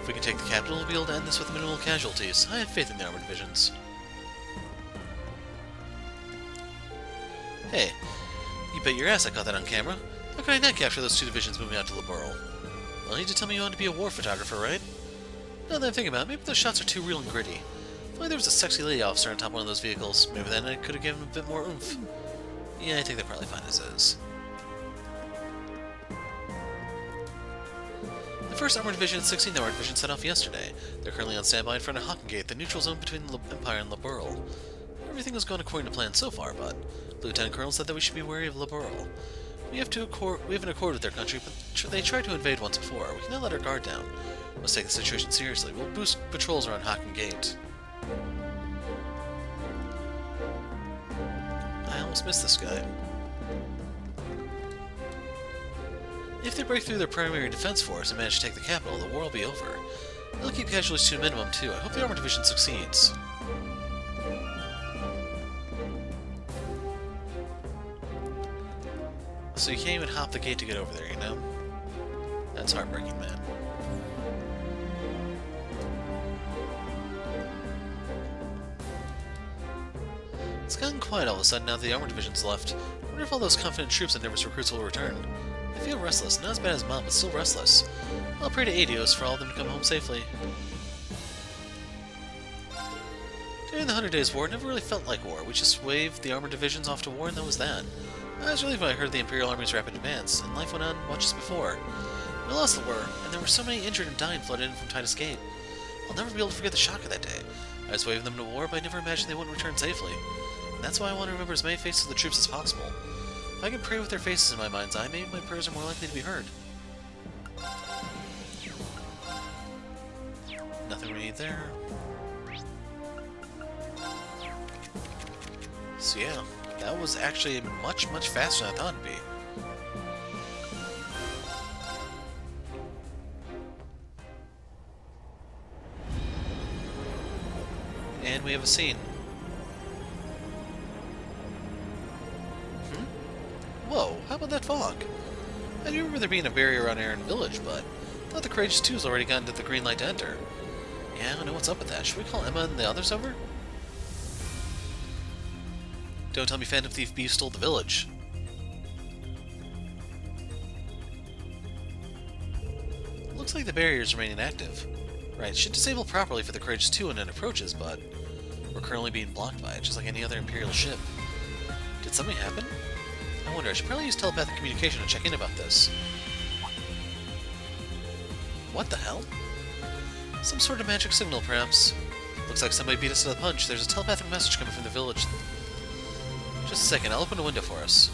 If we can take the capital, we'll be able to end this with minimal casualties. I have faith in the armored divisions. Hey, you bet your ass I caught that on camera. How could I not capture those 2 divisions moving out to Liberal? Well, you need to tell me you want to be a war photographer, right? Now that I'm thinking about it, maybe those shots are too real and gritty. If only there was a sexy lady officer on top of one of those vehicles, maybe then I could have given them a bit more oomph. Yeah, I think they're probably fine as is. The 1st Armored Division and 16th Armored Division set off yesterday. They're currently on standby in front of Hocking Gate, the neutral zone between the Empire and Liberal. Everything has gone according to plan so far, but the Lieutenant Colonel said that we should be wary of Liberal. We have an accord with their country, but they tried to invade once before. We cannot let our guard down. We must take the situation seriously. We'll boost patrols around Hocking Gate. I almost missed this guy. If they break through their primary defense force and manage to take the capital, the war will be over. They'll keep casualties to a minimum, too. I hope the Armored Division succeeds. So you can't even hop the gate to get over there, you know? That's heartbreaking, man. It's gotten quiet all of a sudden now that the Armored Division's left. I wonder if all those confident troops and nervous recruits will return. I feel restless, not as bad as Mom, but still restless. I'll pray to Adios for all of them to come home safely. During the 100 Days War, it never really felt like war. We just waved the Armored Divisions off to war and that was that. I was relieved when I heard the Imperial Army's rapid advance, and life went on much as before. We lost the war, and there were so many injured and dying flooded in from Titus Gate. I'll never be able to forget the shock of that day. I was waving them to war, but I never imagined they wouldn't return safely. And that's why I want to remember as many faces of the troops as possible. If I can pray with their faces in my mind's eye, maybe my prayers are more likely to be heard. Nothing we need there. So yeah, that was actually much, much faster than I thought it'd be. And we have a scene. Whoa, how about that fog? I do remember there being a barrier around Aaron Village, but I thought the Courageous 2's already gotten to the green light to enter. Yeah, I don't know what's up with that. Should we call Emma and the others over? Don't tell me Phantom Thief B stole the village. Looks like the barriers remain inactive. Right, it should disable properly for the Courageous 2 when it approaches, but we're currently being blocked by it, just like any other Imperial ship. Did something happen? I wonder, I should probably use telepathic communication to check in about this. What the hell? Some sort of magic signal, perhaps. Looks like somebody beat us to the punch. There's a telepathic message coming from the village. Just a second, I'll open a window for us.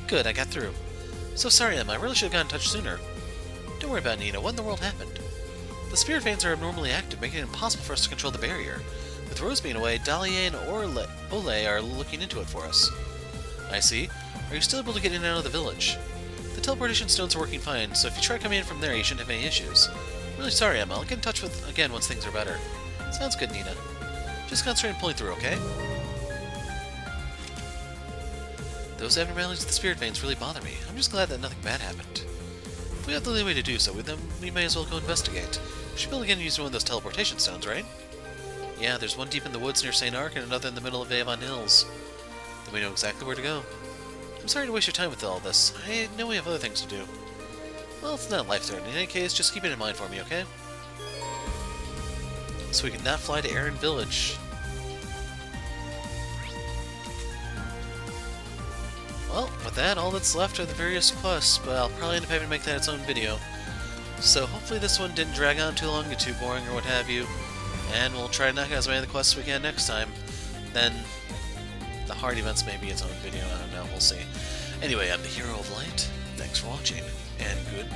Good, I got through. So sorry, Emma, I really should have gotten in touch sooner. Don't worry about it, Nina. What in the world happened? The spirit veins are abnormally active, making it impossible for us to control the barrier. With Rose being away, Dahlia and Ole are looking into it for us. I see. Are you still able to get in and out of the village? The teleportation stones are working fine, so if you try coming in from there, you shouldn't have any issues. Really sorry, Emma. I'll get in touch with again once things are better. Sounds good, Nina. Just concentrate on pulling through, okay? Those abnormalities of the spirit veins really bother me. I'm just glad that nothing bad happened. If we have the leeway to do so, then we may as well go investigate. We should be able to get using one of those teleportation stones, right? Yeah, there's one deep in the woods near St. Ark and another in the middle of Avon Hills. Then we know exactly where to go. I'm sorry to waste your time with all this. I know we have other things to do. Well, it's not life-threatening. In any case, just keep it in mind for me, okay? So we can not fly to Aaron Village. Well, with that, all that's left are the various quests, but I'll probably end up having to make that its own video. So hopefully this one didn't drag on too long, get too boring, or what have you. And we'll try to knock out as many of the quests as we can next time. Then the hard events may be its own video, I don't know, we'll see. Anyway, I'm the Hero of Light. Thanks for watching, and good